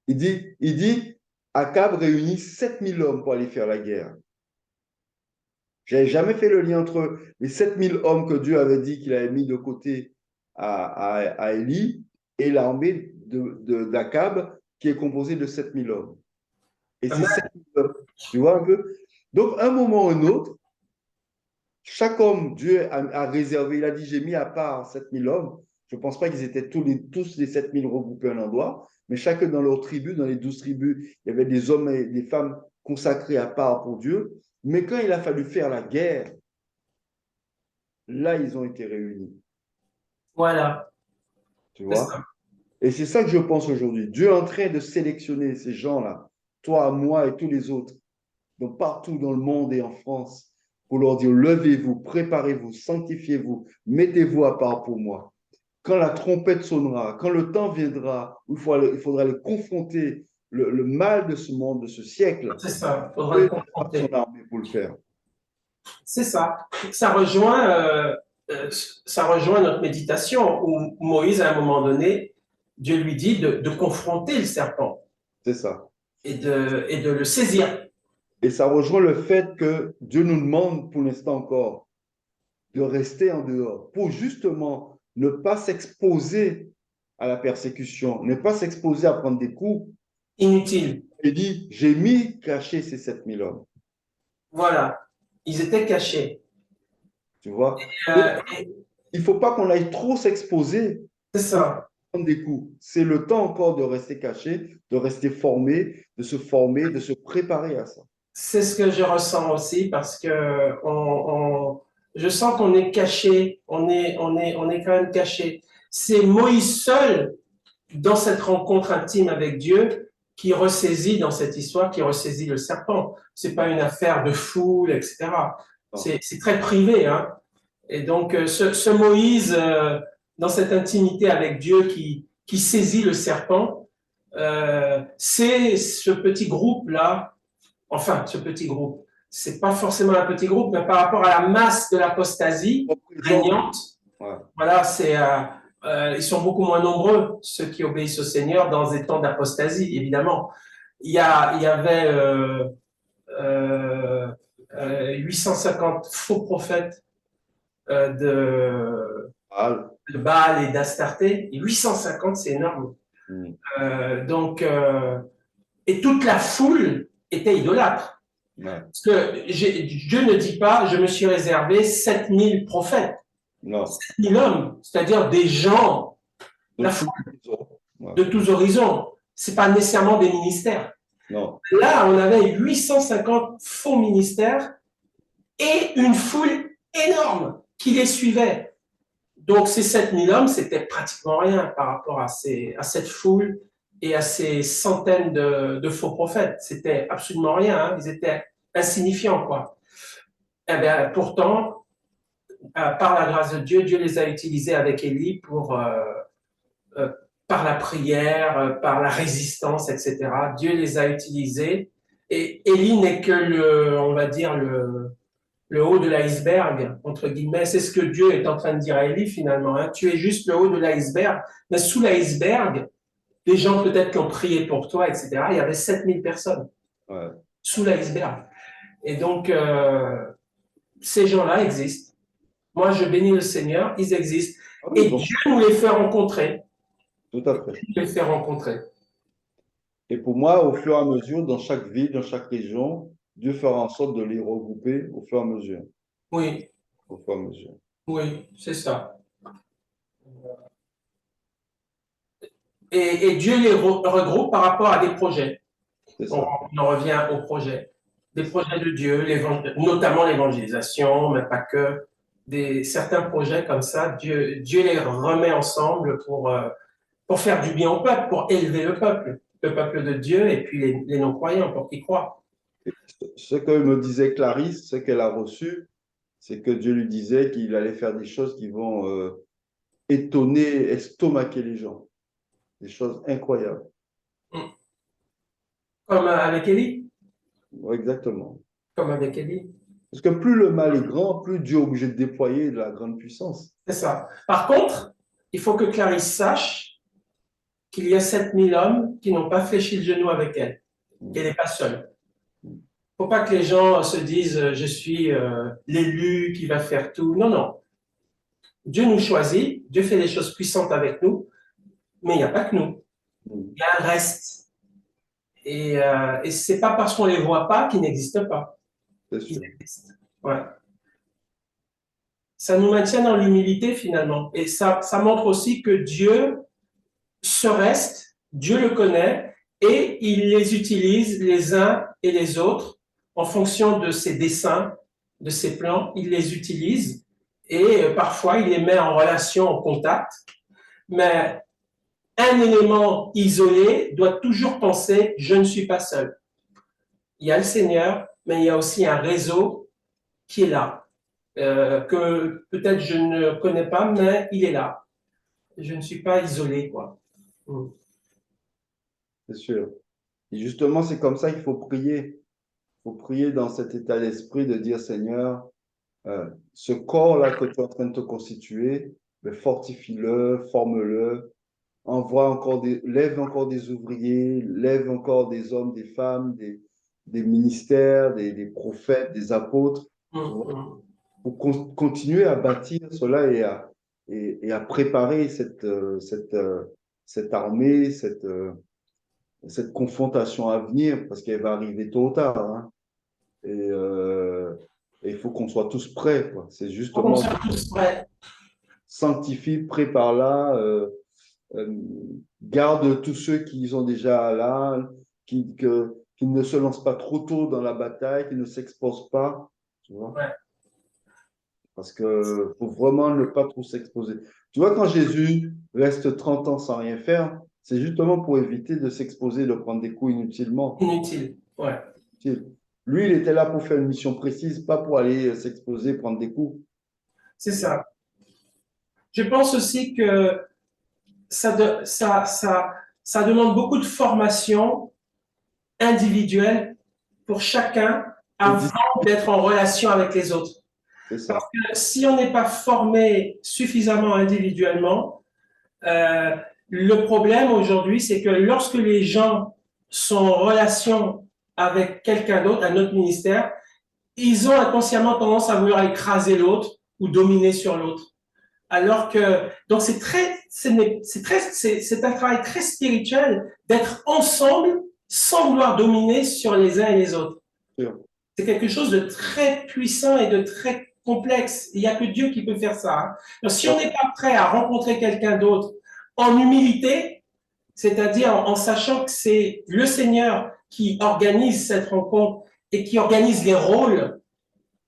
Il dit, Akab réunit 7000 hommes pour aller faire la guerre. J'avais jamais fait le lien entre les 7000 hommes que Dieu avait dit qu'il avait mis de côté à Élie et l'armée d'Akab qui est composée de 7000 hommes. Et c'est 7000 hommes. Tu vois un peu? Donc, un moment ou un autre, chaque homme, Dieu a réservé, il a dit, j'ai mis à part 7000 hommes. Je ne pense pas qu'ils étaient tous les 7000 regroupés à un endroit, mais chacun dans leur tribu, dans les 12 tribus, il y avait des hommes et des femmes consacrés à part pour Dieu. Mais quand il a fallu faire la guerre, là, ils ont été réunis.
Voilà.
Tu vois? Et c'est ça que je pense aujourd'hui. Dieu est en train de sélectionner ces gens-là, toi, moi et tous les autres, donc partout dans le monde et en France, pour leur dire, levez-vous, préparez-vous, sanctifiez-vous, mettez-vous à part pour moi. Quand la trompette sonnera, quand le temps viendra, où il faudra le confronter, le mal de ce monde, de ce siècle.
C'est ça, il faudra le confronter.
Son armée pour le faire.
C'est ça. Ça rejoint notre méditation où Moïse, à un moment donné, Dieu lui dit de confronter le serpent.
C'est ça.
Et de le saisir.
Et ça rejoint le fait que Dieu nous demande pour l'instant encore de rester en dehors pour justement ne pas s'exposer à la persécution, ne pas s'exposer à prendre des coups.
Inutile.
Il dit, j'ai mis caché ces 7000 hommes.
Voilà. Ils étaient cachés.
Tu vois? Il ne faut pas qu'on aille trop s'exposer.
C'est ça.
Prendre des coups. C'est le temps encore de rester caché, de rester formé, de se former, de se préparer à ça.
C'est ce que je ressens aussi parce que je sens qu'on est caché, on est quand même caché. C'est Moïse seul, dans cette rencontre intime avec Dieu, qui ressaisit dans cette histoire, qui ressaisit le serpent. C'est pas une affaire de foule, etc. C'est très privé, hein. Et donc, ce Moïse, dans cette intimité avec Dieu qui saisit le serpent, c'est ce petit groupe-là. Enfin, ce petit groupe, c'est pas forcément un petit groupe, mais par rapport à la masse de l'apostasie régnante, voilà, ils sont beaucoup moins nombreux, ceux qui obéissent au Seigneur dans des temps d'apostasie, évidemment. Il y avait 850 faux prophètes de Baal et d'Astarté. 850, c'est énorme. Et toute la foule était idolâtre. Parce que Dieu ne dit pas, je me suis réservé 7000 prophètes.
Non.
7000 hommes, c'est-à-dire des gens
De
la
tous
foi
horizons. Ouais.
de tous horizons. Ce n'est pas nécessairement des ministères.
Non.
Là, on avait 850 faux ministères et une foule énorme qui les suivait. Donc, ces 7000 hommes, c'était pratiquement rien par rapport à cette foule et à ces centaines de faux prophètes. C'était absolument rien. Hein. Ils étaient insignifiants, quoi. Eh bien, pourtant, par la grâce de Dieu, Dieu les a utilisés avec Élie pour, par la prière, par la résistance, etc. Dieu les a utilisés. Et Élie n'est que on va dire, le haut de l'iceberg, entre guillemets. C'est ce que Dieu est en train de dire à Élie, finalement. Hein. Tu es juste le haut de l'iceberg. Mais sous l'iceberg, les gens peut-être qui ont prié pour toi, etc., il y avait 7000 personnes
Ouais.
sous l'iceberg. Et donc, ces gens-là existent. Moi, je bénis le Seigneur, ils existent.
Ah oui,
Et
bon,
Dieu nous les fait rencontrer.
tout à fait.
Il les fait rencontrer.
Et pour moi, au fur et à mesure, dans chaque ville, dans chaque région, Dieu fera en sorte de les regrouper au fur et à mesure.
Oui,
Au fur et à mesure.
oui, c'est ça. Et Dieu les regroupe par rapport à des projets.
C'est
On
ça.
en revient aux projets. Des projets de Dieu, notamment l'évangélisation, mais pas que. Certains projets comme ça, Dieu les remet ensemble pour faire du bien au peuple, pour élever le peuple de Dieu et puis les non-croyants pour qu'ils croient.
Ce que me disait Clarisse, ce qu'elle a reçu, c'est que Dieu lui disait qu'il allait faire des choses qui vont étonner, estomaquer les gens. Des choses incroyables.
Comme avec Élie.
Ouais, exactement.
Comme avec Élie.
Parce que plus le mal est grand, plus Dieu est obligé de déployer de la grande puissance.
C'est ça. Par contre, il faut que Clarisse sache qu'il y a 7000 hommes qui n'ont pas fléchi le genou avec elle, qu'elle n'est pas seule. Il ne faut pas que les gens se disent je suis l'élu qui va faire tout. Non, non. Dieu nous choisit, Dieu fait des choses puissantes avec nous, mais il n'y a pas que nous. Il y a un reste. Et ce n'est pas parce qu'on ne les voit pas qu'ils n'existent pas.
C'est sûr.
Ils existent. Ouais. Ça nous maintient dans l'humilité finalement. Et ça montre aussi que Dieu se reste, Dieu le connaît, et il les utilise les uns et les autres en fonction de ses desseins, de ses plans, il les utilise et parfois il les met en relation, en contact. Mais un élément isolé doit toujours penser « je ne suis pas seul ». Il y a le Seigneur, mais il y a aussi un réseau qui est là, que peut-être je ne connais pas, mais il est là. Je ne suis pas isolé, quoi.
C'est sûr. Et justement, c'est comme ça qu'il faut prier. Il faut prier dans cet état d'esprit de dire, Seigneur, ce corps-là que tu es en train de te constituer, fortifie-le, forme-le, lève encore des ouvriers, lève encore des hommes, des femmes, des ministères, des prophètes, des apôtres, pour continuer à bâtir cela et à préparer cette armée, cette confrontation à venir, parce qu'elle va arriver tôt ou tard. Hein. Et il faut qu'on soit tous prêts. C'est justement sanctifie, prépare-la, garde tous ceux qui sont déjà là, qui ne se lancent pas trop tôt dans la bataille, qui ne s'exposent pas. Tu vois?
Ouais.
Parce qu'il faut vraiment ne pas trop s'exposer. Tu vois, quand Jésus reste 30 ans sans rien faire, c'est justement pour éviter de s'exposer, de prendre des coups inutilement.
Inutile, ouais.
Lui, il était là pour faire une mission précise, pas pour aller s'exposer, prendre des coups.
C'est ça. Je pense aussi que ça demande beaucoup de formation individuelle pour chacun avant d'être en relation avec les autres.
C'est ça.
Parce que si on n'est pas formé suffisamment individuellement, le problème aujourd'hui, c'est que lorsque les gens sont en relation avec quelqu'un d'autre, un autre ministère, ils ont inconsciemment tendance à vouloir écraser l'autre ou dominer sur l'autre. Alors que, donc c'est un travail très spirituel d'être ensemble sans vouloir dominer sur les uns et les autres. C'est quelque chose de très puissant et de très complexe. Il n'y a que Dieu qui peut faire ça. Hein. Donc, si on n'est pas prêt à rencontrer quelqu'un d'autre en humilité, c'est-à-dire en sachant que c'est le Seigneur qui organise cette rencontre et qui organise les rôles,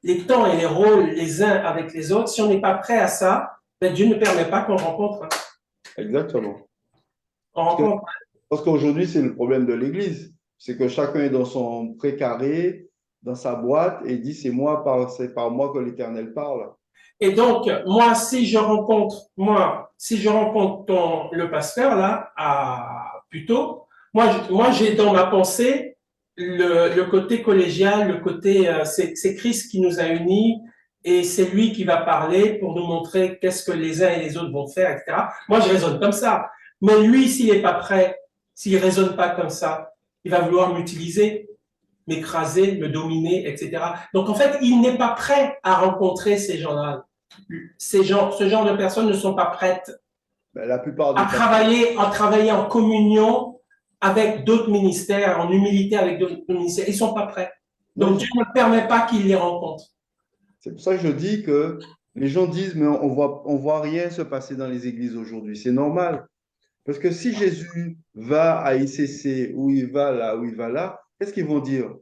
les temps et les rôles les uns avec les autres, si on n'est pas prêt à ça, ben Dieu ne permet pas qu'on rencontre. Hein.
Exactement.
On rencontre.
Parce qu'aujourd'hui, c'est le problème de l'Église. C'est que chacun est dans son précaré, dans sa boîte, et dit, c'est par moi que l'Éternel parle.
Et donc, moi, si je rencontre le pasteur, là, plutôt, moi, j'ai dans ma pensée le côté collégial, le côté, c'est Christ qui nous a unis, et c'est lui qui va parler pour nous montrer qu'est-ce que les uns et les autres vont faire, etc. Moi, je raisonne comme ça. Mais lui, s'il n'est pas prêt, s'il raisonne pas comme ça, il va vouloir m'utiliser, m'écraser, me dominer, etc. Donc, en fait, il n'est pas prêt à rencontrer ces gens-là. Ce genre de personnes ne sont pas prêtes
La plupart
à travailler en communion avec d'autres ministères, en humilité avec d'autres ministères. Ils ne sont pas prêts. Donc, Dieu ne permet pas qu'ils les rencontrent.
C'est pour ça que je dis que les gens disent, mais on voit rien se passer dans les églises aujourd'hui. C'est normal. Parce que si Jésus va à ICC, où il va là, qu'est-ce qu'ils vont dire?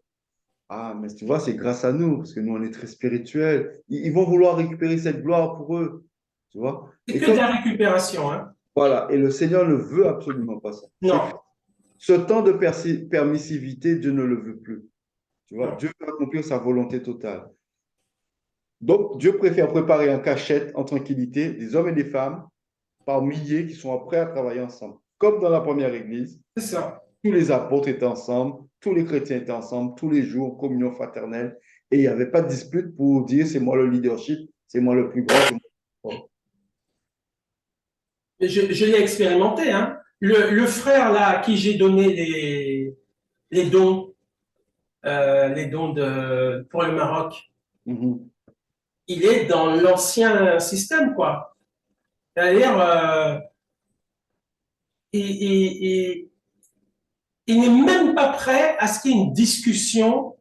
Ah, mais tu vois, c'est grâce à nous, parce que nous, on est très spirituels. Ils vont vouloir récupérer cette gloire pour eux. Tu vois?
C'est que de la récupération. Hein.
Voilà. Et le Seigneur ne veut absolument pas ça.
Non.
Ce temps de permissivité, Dieu ne le veut plus. Tu vois?
Non.
Dieu veut accomplir sa volonté totale. Donc, Dieu préfère préparer en cachette, en tranquillité, des hommes et des femmes par milliers qui sont prêts à travailler ensemble. Comme dans la première église.
C'est ça.
Tous les apôtres étaient ensemble, tous les chrétiens étaient ensemble, tous les jours, communion fraternelle. Et il n'y avait pas de dispute pour dire c'est moi le leadership, c'est moi le plus grand.
Je l'ai expérimenté. Hein. Le frère là à qui j'ai donné les dons pour le Maroc, il est dans l'ancien système, quoi. C'est-à-dire, il n'est même pas prêt à ce qu'il y ait une discussion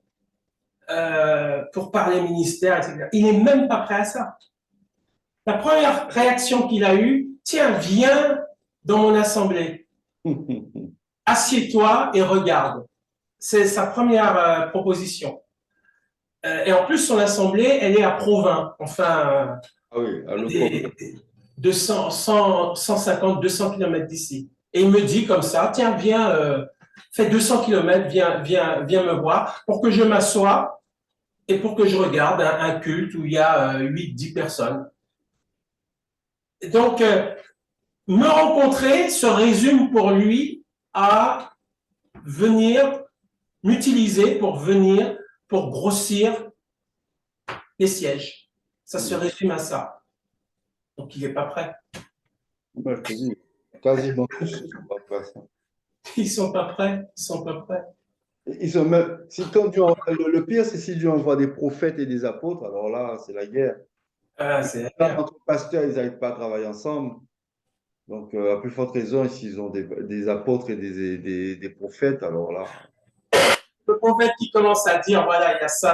pour parler ministère, etc. Il n'est même pas prêt à ça. La première réaction qu'il a eue, tiens, viens dans mon assemblée. Assieds-toi et regarde. C'est sa première proposition. Et en plus, son assemblée, elle est à Provins. Enfin,
ah oui, à
150, 200 km d'ici. Et il me dit comme ça, tiens, viens, fais 200 km, viens me voir pour que je m'assoie et pour que je regarde un culte où il y a 8-10 personnes. Donc, me rencontrer se résume pour lui à venir, m'utiliser pour grossir les sièges. Ça se résume à ça. Donc, il n'est pas prêt.
Ouais, je te dis, quasiment tous ne sont pas prêts à ça.
Ils ne sont pas prêts. Ils sont pas prêts.
Ils sont même, quand Dieu le pire, c'est si Dieu envoie des prophètes et des apôtres, alors là, c'est la guerre. Entre pasteurs, ils n'arrivent pas à travailler ensemble. Donc, à plus forte raison, s'ils ont des apôtres et des prophètes, alors là.
Le prophète qui commence à dire, voilà, il y a ça,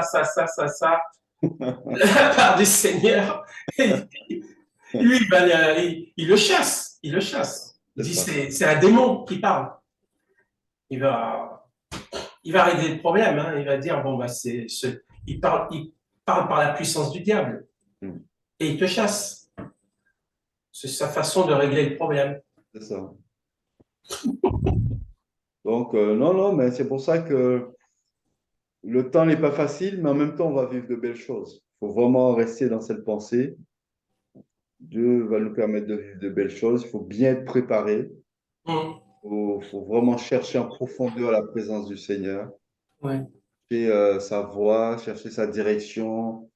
de la part du Seigneur, lui, il le chasse. Il dit, c'est un démon qui parle. Il va régler le problème. Hein. Il va dire, bon, bah, il parle par la puissance du diable. Et il te chasse. C'est sa façon de régler le problème.
C'est ça. Donc, non, mais c'est pour ça que le temps n'est pas facile, mais en même temps, on va vivre de belles choses. Il faut vraiment rester dans cette pensée. Dieu va nous permettre de vivre de belles choses. Il faut bien être préparé. Il faut vraiment chercher en profondeur la présence du Seigneur.
Ouais.
Chercher sa voix, chercher sa direction,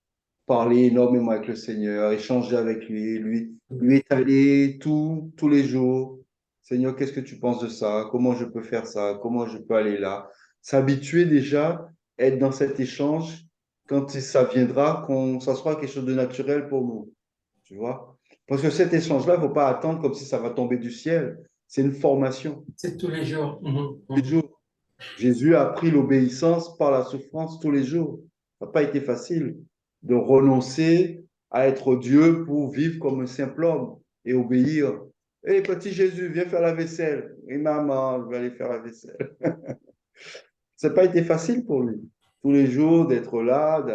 parler énormément avec le Seigneur, échanger avec lui étaler tous les jours. Seigneur, qu'est-ce que tu penses de ça? Comment je peux faire ça? Comment je peux aller là? S'habituer déjà, être dans cet échange, quand ça viendra, ça sera quelque chose de naturel pour nous. Tu vois? Parce que cet échange-là, il ne faut pas attendre comme si ça va tomber du ciel. C'est une formation.
C'est tous les jours.
Tous les jours. Jésus a appris l'obéissance par la souffrance tous les jours. Ça n'a pas été facile. de renoncer à être Dieu pour vivre comme un simple homme et obéir. Hé, petit Jésus, viens faire la vaisselle. Et maman, je vais aller faire la vaisselle. Ça n'a pas été facile pour lui. Tous les jours, d'être là,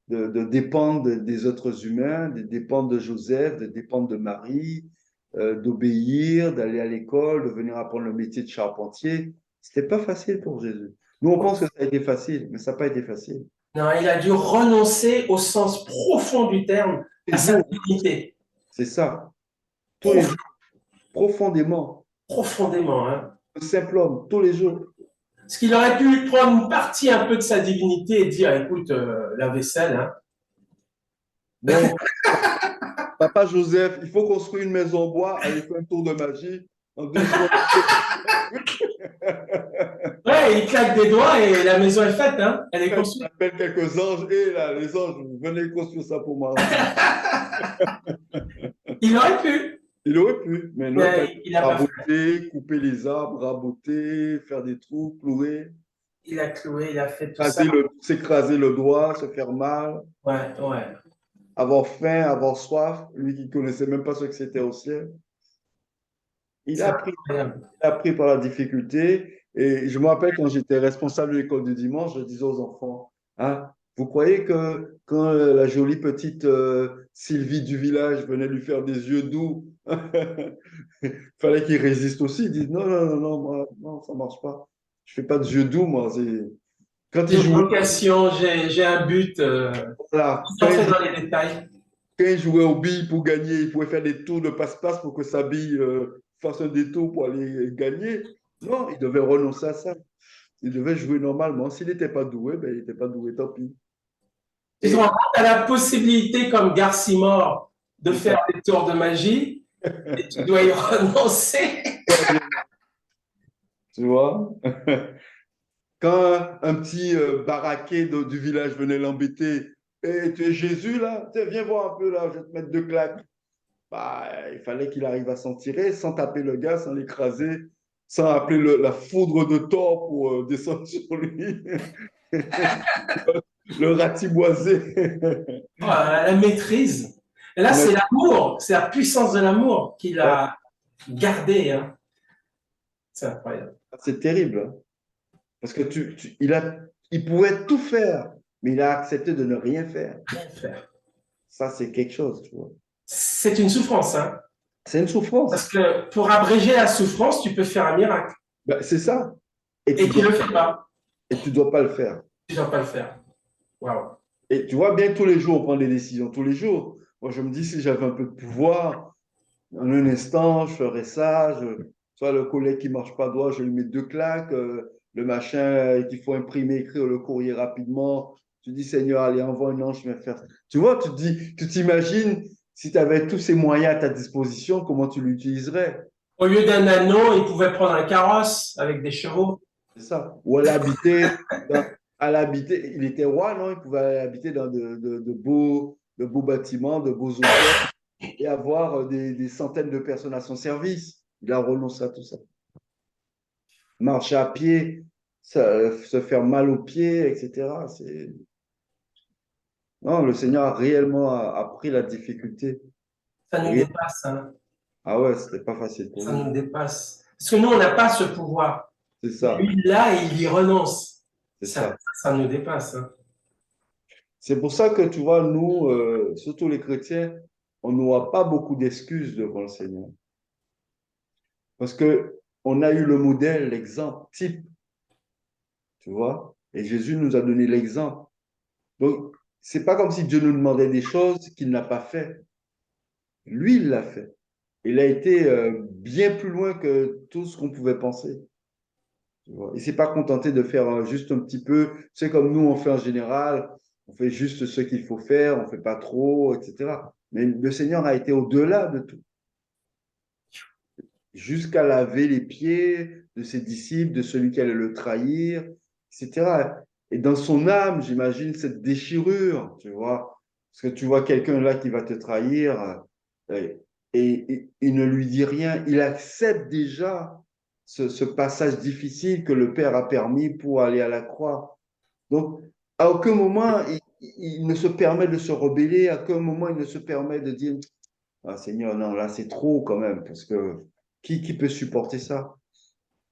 de dépendre des autres humains, de dépendre de Joseph, de dépendre de Marie, d'obéir, d'aller à l'école, de venir apprendre le métier de charpentier. C'était pas facile pour Jésus. Nous, on pense que ça a été facile, mais ça n'a pas été facile.
Non, il a dû renoncer au sens profond du terme
Tous
à
les
sa
jours,
divinité,
c'est ça. Tous les jours, profondément.
profondément. Hein.
Un simple homme, tous les jours.
Parce qu'il aurait pu prendre une partie un peu de sa divinité et dire, écoute, la vaisselle, hein.
Non, papa Joseph, il faut construire une maison en bois, aller faire un tour de magie. En 2 secondes.
Ouais, il claque des doigts et la maison est faite, hein. Elle est
Il
construite.
appelle quelques anges. Et là, les anges, venez construire ça pour moi.
Il aurait pu,
Il aurait pu, mais non,
mais il n'a pas fait.
raboter, couper les arbres, raboter, faire des trous, clouer,
Il a cloué, il a fait tout ça.
s'écraser le doigt, se faire mal,
Ouais, ouais.
avoir faim, avoir soif, lui qui ne connaissait même pas ce que c'était au ciel. Il
C'est
a appris,
incroyable.
il a appris par la difficulté. Et je me rappelle quand j'étais responsable de l'école du dimanche, je disais aux enfants, hein, vous croyez que quand la jolie petite Sylvie du village venait lui faire des yeux doux, il fallait qu'il résiste aussi. Il dit, non, non, non, non, moi, non, ça ne marche pas. Je ne fais pas de yeux doux, moi. Quand il
J'ai une
jouait,
vocation, j'ai un but.
voilà,
Sans entrer dans les détails.
quand il jouait aux billes pour gagner, il pouvait faire des tours de passe-passe pour que sa bille fasse un détour pour aller gagner. Non, il devait renoncer à ça. Il devait jouer normalement. S'il n'était pas doué, ben, il n'était pas doué, tant pis.
Tu te rends compte, tu as la possibilité, comme Garcimore, de
C'est
faire des tours de magie et tu dois y renoncer.
Tu vois? Quand un petit baraqué du village venait l'embêter, et tu es Jésus là? Tiens, viens voir un peu là, je vais te mettre 2 claques. Bah, il fallait qu'il arrive à s'en tirer sans taper le gars, sans l'écraser, sans appeler la foudre de Thor pour descendre sur lui, le ratiboiser.
Voilà, la maîtrise. Et là, c'est l'amour, c'est la puissance de l'amour qu'il a gardé. Hein. C'est incroyable.
C'est terrible, hein. Parce que il pouvait tout faire, mais il a accepté de ne rien faire.
Rien faire.
Ça, c'est quelque chose, tu vois.
C'est une souffrance. Hein.
C'est une souffrance.
Parce que pour abréger la souffrance, tu peux faire un miracle.
Ben, c'est ça.
Et tu ne le fais pas.
Et tu ne dois pas le faire.
Tu ne dois pas le faire. Waouh.
Et tu vois, bien tous les jours, on prend des décisions. Tous les jours. Moi, je me dis, si j'avais un peu de pouvoir, en un instant, je ferais ça. Soit le collègue qui ne marche pas droit, je lui mets 2 claques. Le machin qu'il faut imprimer, écrire le courrier rapidement. Tu dis, Seigneur, allez, envoie un ange, je vais faire ça. Tu vois, tu t'imagines, si tu avais tous ces moyens à ta disposition, comment tu l'utiliserais?
Au lieu d'un anneau, il pouvait prendre un carrosse avec des chevaux.
C'est ça. Ou à l'habiter, il était roi, non? Il pouvait aller habiter dans de beaux bâtiments, de beaux hôtels et avoir des centaines de personnes à son service. Il a renoncé à tout ça. Marcher à pied, se faire mal aux pieds, etc. Non, le Seigneur a réellement appris la difficulté.
Ça nous
Oui.
dépasse. Hein.
Ah ouais, c'était pas facile pour
Ça
lui.
nous dépasse. Parce que nous, on n'a pas ce pouvoir.
C'est ça.
Lui, là, il y renonce.
C'est ça.
Ça nous dépasse. Hein.
C'est pour ça que tu vois, nous, surtout les chrétiens, on n'aura pas beaucoup d'excuses devant le Seigneur. Parce qu'on a eu le modèle, l'exemple type, tu vois, et Jésus nous a donné l'exemple. Donc, c'est pas comme si Dieu nous demandait des choses qu'il n'a pas fait. Lui, il l'a fait. Il a été bien plus loin que tout ce qu'on pouvait penser. Tu vois. Il ne s'est pas contenté de faire juste un petit peu. C'est comme nous, on fait en général. On fait juste ce qu'il faut faire, on ne fait pas trop, etc. Mais le Seigneur a été au-delà de tout. Jusqu'à laver les pieds de ses disciples, de celui qui allait le trahir, etc. Et dans son âme, j'imagine cette déchirure, tu vois. Parce que tu vois quelqu'un là qui va te trahir et il ne lui dit rien. Il accepte déjà ce passage difficile que le Père a permis pour aller à la croix. Donc, à aucun moment, il ne se permet de se rebeller, à quel moment il ne se permet de dire, ah, Seigneur, non, là, c'est trop quand même, parce que qui peut supporter ça?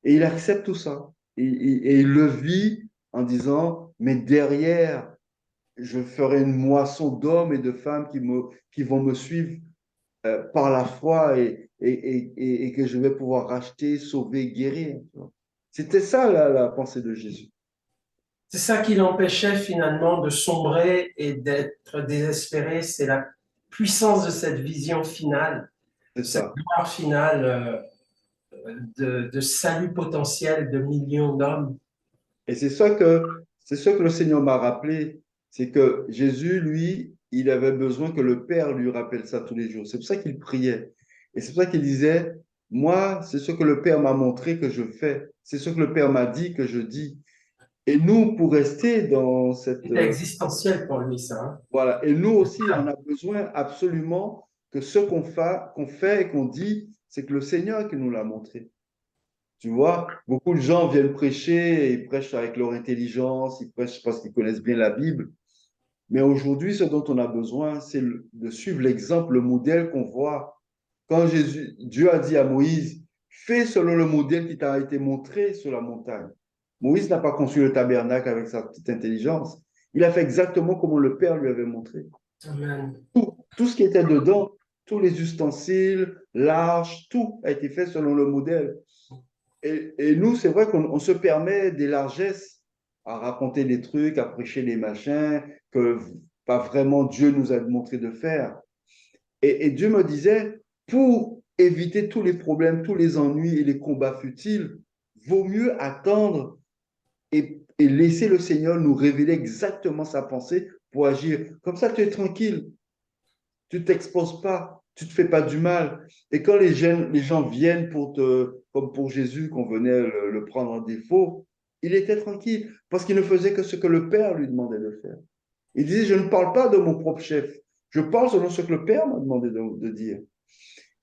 Et il accepte tout ça. Et il le vit en disant, mais derrière, je ferai une moisson d'hommes et de femmes qui vont me suivre par la foi et que je vais pouvoir racheter, sauver, guérir. C'était ça la pensée de Jésus.
C'est ça qui l'empêchait finalement de sombrer et d'être désespéré. C'est la puissance de cette vision finale,
C'est
cette
ça.
gloire finale de salut potentiel de millions d'hommes.
Et c'est ça que le Seigneur m'a rappelé, c'est que Jésus, lui, il avait besoin que le Père lui rappelle ça tous les jours. C'est pour ça qu'il priait. Et c'est pour ça qu'il disait, moi, c'est ce que le Père m'a montré que je fais. C'est ce que le Père m'a dit que je dis. Et nous, pour rester dans cette...
C'était existentiel pour lui, ça. Hein.
voilà. Et nous aussi, on a besoin absolument que ce qu'on fait et qu'on dit, c'est que le Seigneur qui nous l'a montré. Tu vois, beaucoup de gens viennent prêcher et ils prêchent avec leur intelligence, ils prêchent parce qu'ils connaissent bien la Bible. Mais aujourd'hui, ce dont on a besoin, c'est de suivre l'exemple, le modèle qu'on voit. Quand Dieu a dit à Moïse, fais selon le modèle qui t'a été montré sur la montagne. Moïse n'a pas conçu le tabernacle avec sa petite intelligence. Il a fait exactement comme le Père lui avait montré.
Amen.
Tout ce qui était dedans, tous les ustensiles, l'arche, tout a été fait selon le modèle. Et nous, c'est vrai qu'on se permet des largesses à raconter des trucs, à prêcher des machins que pas vraiment Dieu nous a montré de faire. Et Dieu me disait, pour éviter tous les problèmes, tous les ennuis et les combats futiles, vaut mieux attendre et laisser le Seigneur nous révéler exactement sa pensée pour agir. Comme ça, tu es tranquille. Tu ne t'exposes pas, tu ne te fais pas du mal. Et quand les gens viennent comme pour Jésus, qu'on venait le prendre en défaut, il était tranquille parce qu'il ne faisait que ce que le Père lui demandait de faire. Il disait, je ne parle pas de mon propre chef, je parle selon ce que le Père m'a demandé de dire.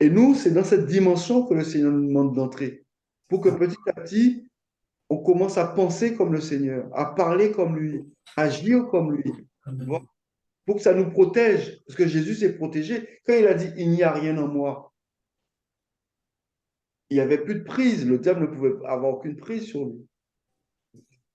Et nous, c'est dans cette dimension que le Seigneur nous demande d'entrer, pour que petit à petit, on commence à penser comme le Seigneur, à parler comme lui, à agir comme lui. Tu vois, pour que ça nous protège, parce que Jésus s'est protégé. Quand il a dit, il n'y a rien en moi, il n'y avait plus de prise, le diable ne pouvait avoir aucune prise sur lui.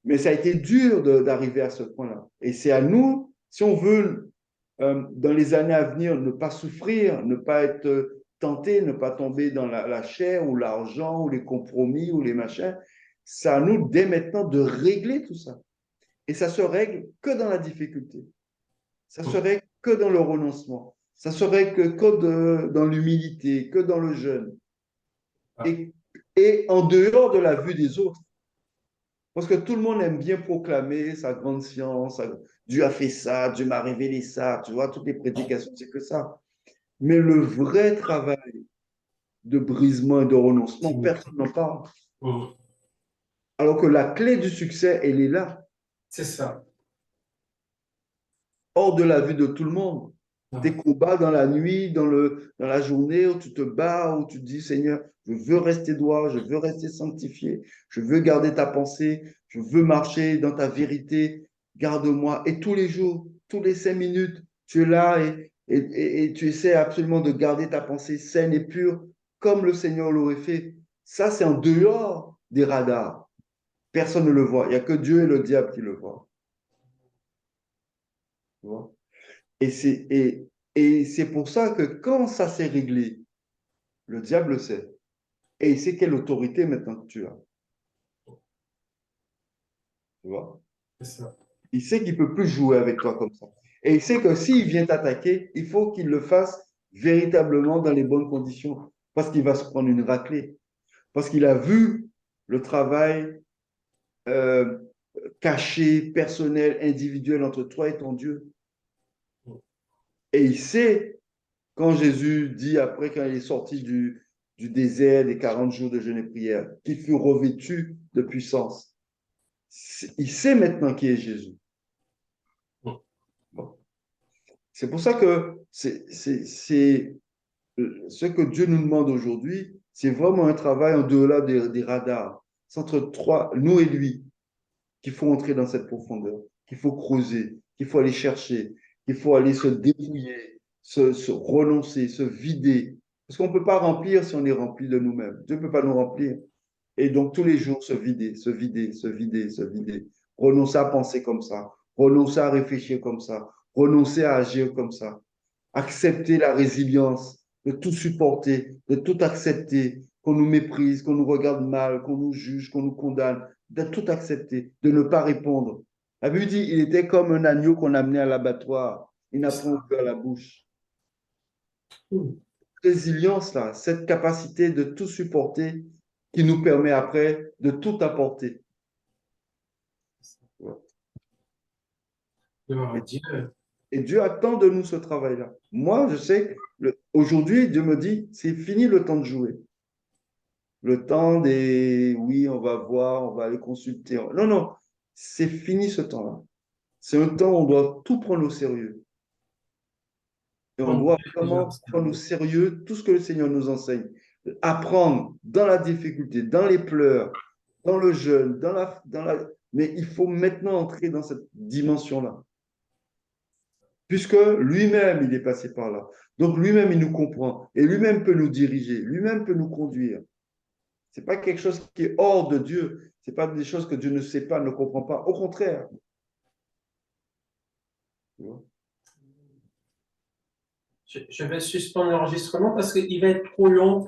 Mais ça a été dur d'arriver à ce point-là. Et c'est à nous, si on veut, dans les années à venir, ne pas souffrir, ne pas être tenté, ne pas tomber dans la chair ou l'argent ou les compromis ou les machins, c'est à nous dès maintenant de régler tout ça. Et ça se règle que dans la difficulté. Ça serait que dans le renoncement. Ça serait que dans l'humilité, que dans le jeûne. Et en dehors de la vue des autres. Parce que tout le monde aime bien proclamer sa grande science. Dieu a fait ça, Dieu m'a révélé ça. Tu vois, toutes les prédications, c'est que ça. Mais le vrai travail de brisement et de renoncement, personne n'en parle. Alors que la clé du succès, elle est là.
C'est ça.
Hors de la vue de tout le monde. Tes combats dans la nuit, dans la journée où tu te bats, où tu te dis, Seigneur, je veux rester droit, je veux rester sanctifié, je veux garder ta pensée, je veux marcher dans ta vérité, garde-moi. Et tous les jours, tous les 5 minutes, tu es là et tu essaies absolument de garder ta pensée saine et pure, comme le Seigneur l'aurait fait. Ça, c'est en dehors des radars. Personne ne le voit. Il n'y a que Dieu et le diable qui le voient. Tu vois? Et c'est pour ça que quand ça s'est réglé, le diable le sait. Et il sait quelle autorité maintenant que tu as. Tu vois?
C'est ça.
Il sait qu'il ne peut plus jouer avec toi comme ça. Et il sait que s'il vient t'attaquer, il faut qu'il le fasse véritablement dans les bonnes conditions. Parce qu'il va se prendre une raclée. Parce qu'il a vu le travail caché, personnel, individuel entre toi et ton Dieu. Et il sait, quand Jésus dit après, quand il est sorti du désert, des 40 jours de jeûne et prière, qu'il fut revêtu de puissance. Il sait maintenant qui est Jésus. Bon. C'est pour ça que ce que Dieu nous demande aujourd'hui, c'est vraiment un travail en delà des radars. C'est entre nous et lui qu'il faut entrer dans cette profondeur, qu'il faut creuser, qu'il faut aller chercher, qu'il faut aller se dépouiller, se renoncer, se vider. Parce qu'on ne peut pas remplir si on est rempli de nous-mêmes. Dieu ne peut pas nous remplir. Et donc, tous les jours, se vider, se vider, se vider, se vider. Renoncer à penser comme ça, renoncer à réfléchir comme ça, renoncer à agir comme ça. Accepter la résilience, de tout supporter, de tout accepter, qu'on nous méprise, qu'on nous regarde mal, qu'on nous juge, qu'on nous condamne, de tout accepter, de ne pas répondre. La Bible dit, il était comme un agneau qu'on amenait à l'abattoir. Il n'a point ouvert la bouche. Résilience, là, cette capacité de tout supporter qui nous permet après de tout apporter.
Gloire à Dieu.
Et Dieu attend de nous ce travail-là. Moi, je sais, aujourd'hui, Dieu me dit, c'est fini le temps de jouer. Le temps des, oui, on va voir, on va aller consulter. Non, non, c'est fini ce temps-là. C'est un temps où on doit tout prendre au sérieux. Et on doit vraiment prendre au sérieux tout ce que le Seigneur nous enseigne. Apprendre dans la difficulté, dans les pleurs, dans le jeûne, mais il faut maintenant entrer dans cette dimension-là. Puisque lui-même, il est passé par là. Donc lui-même, il nous comprend. Et lui-même peut nous diriger. Lui-même peut nous conduire. Ce n'est pas quelque chose qui est hors de Dieu. Ce n'est pas des choses que Dieu ne sait pas, ne comprend pas. Au contraire.
Je vais suspendre l'enregistrement parce qu'il va être trop long pour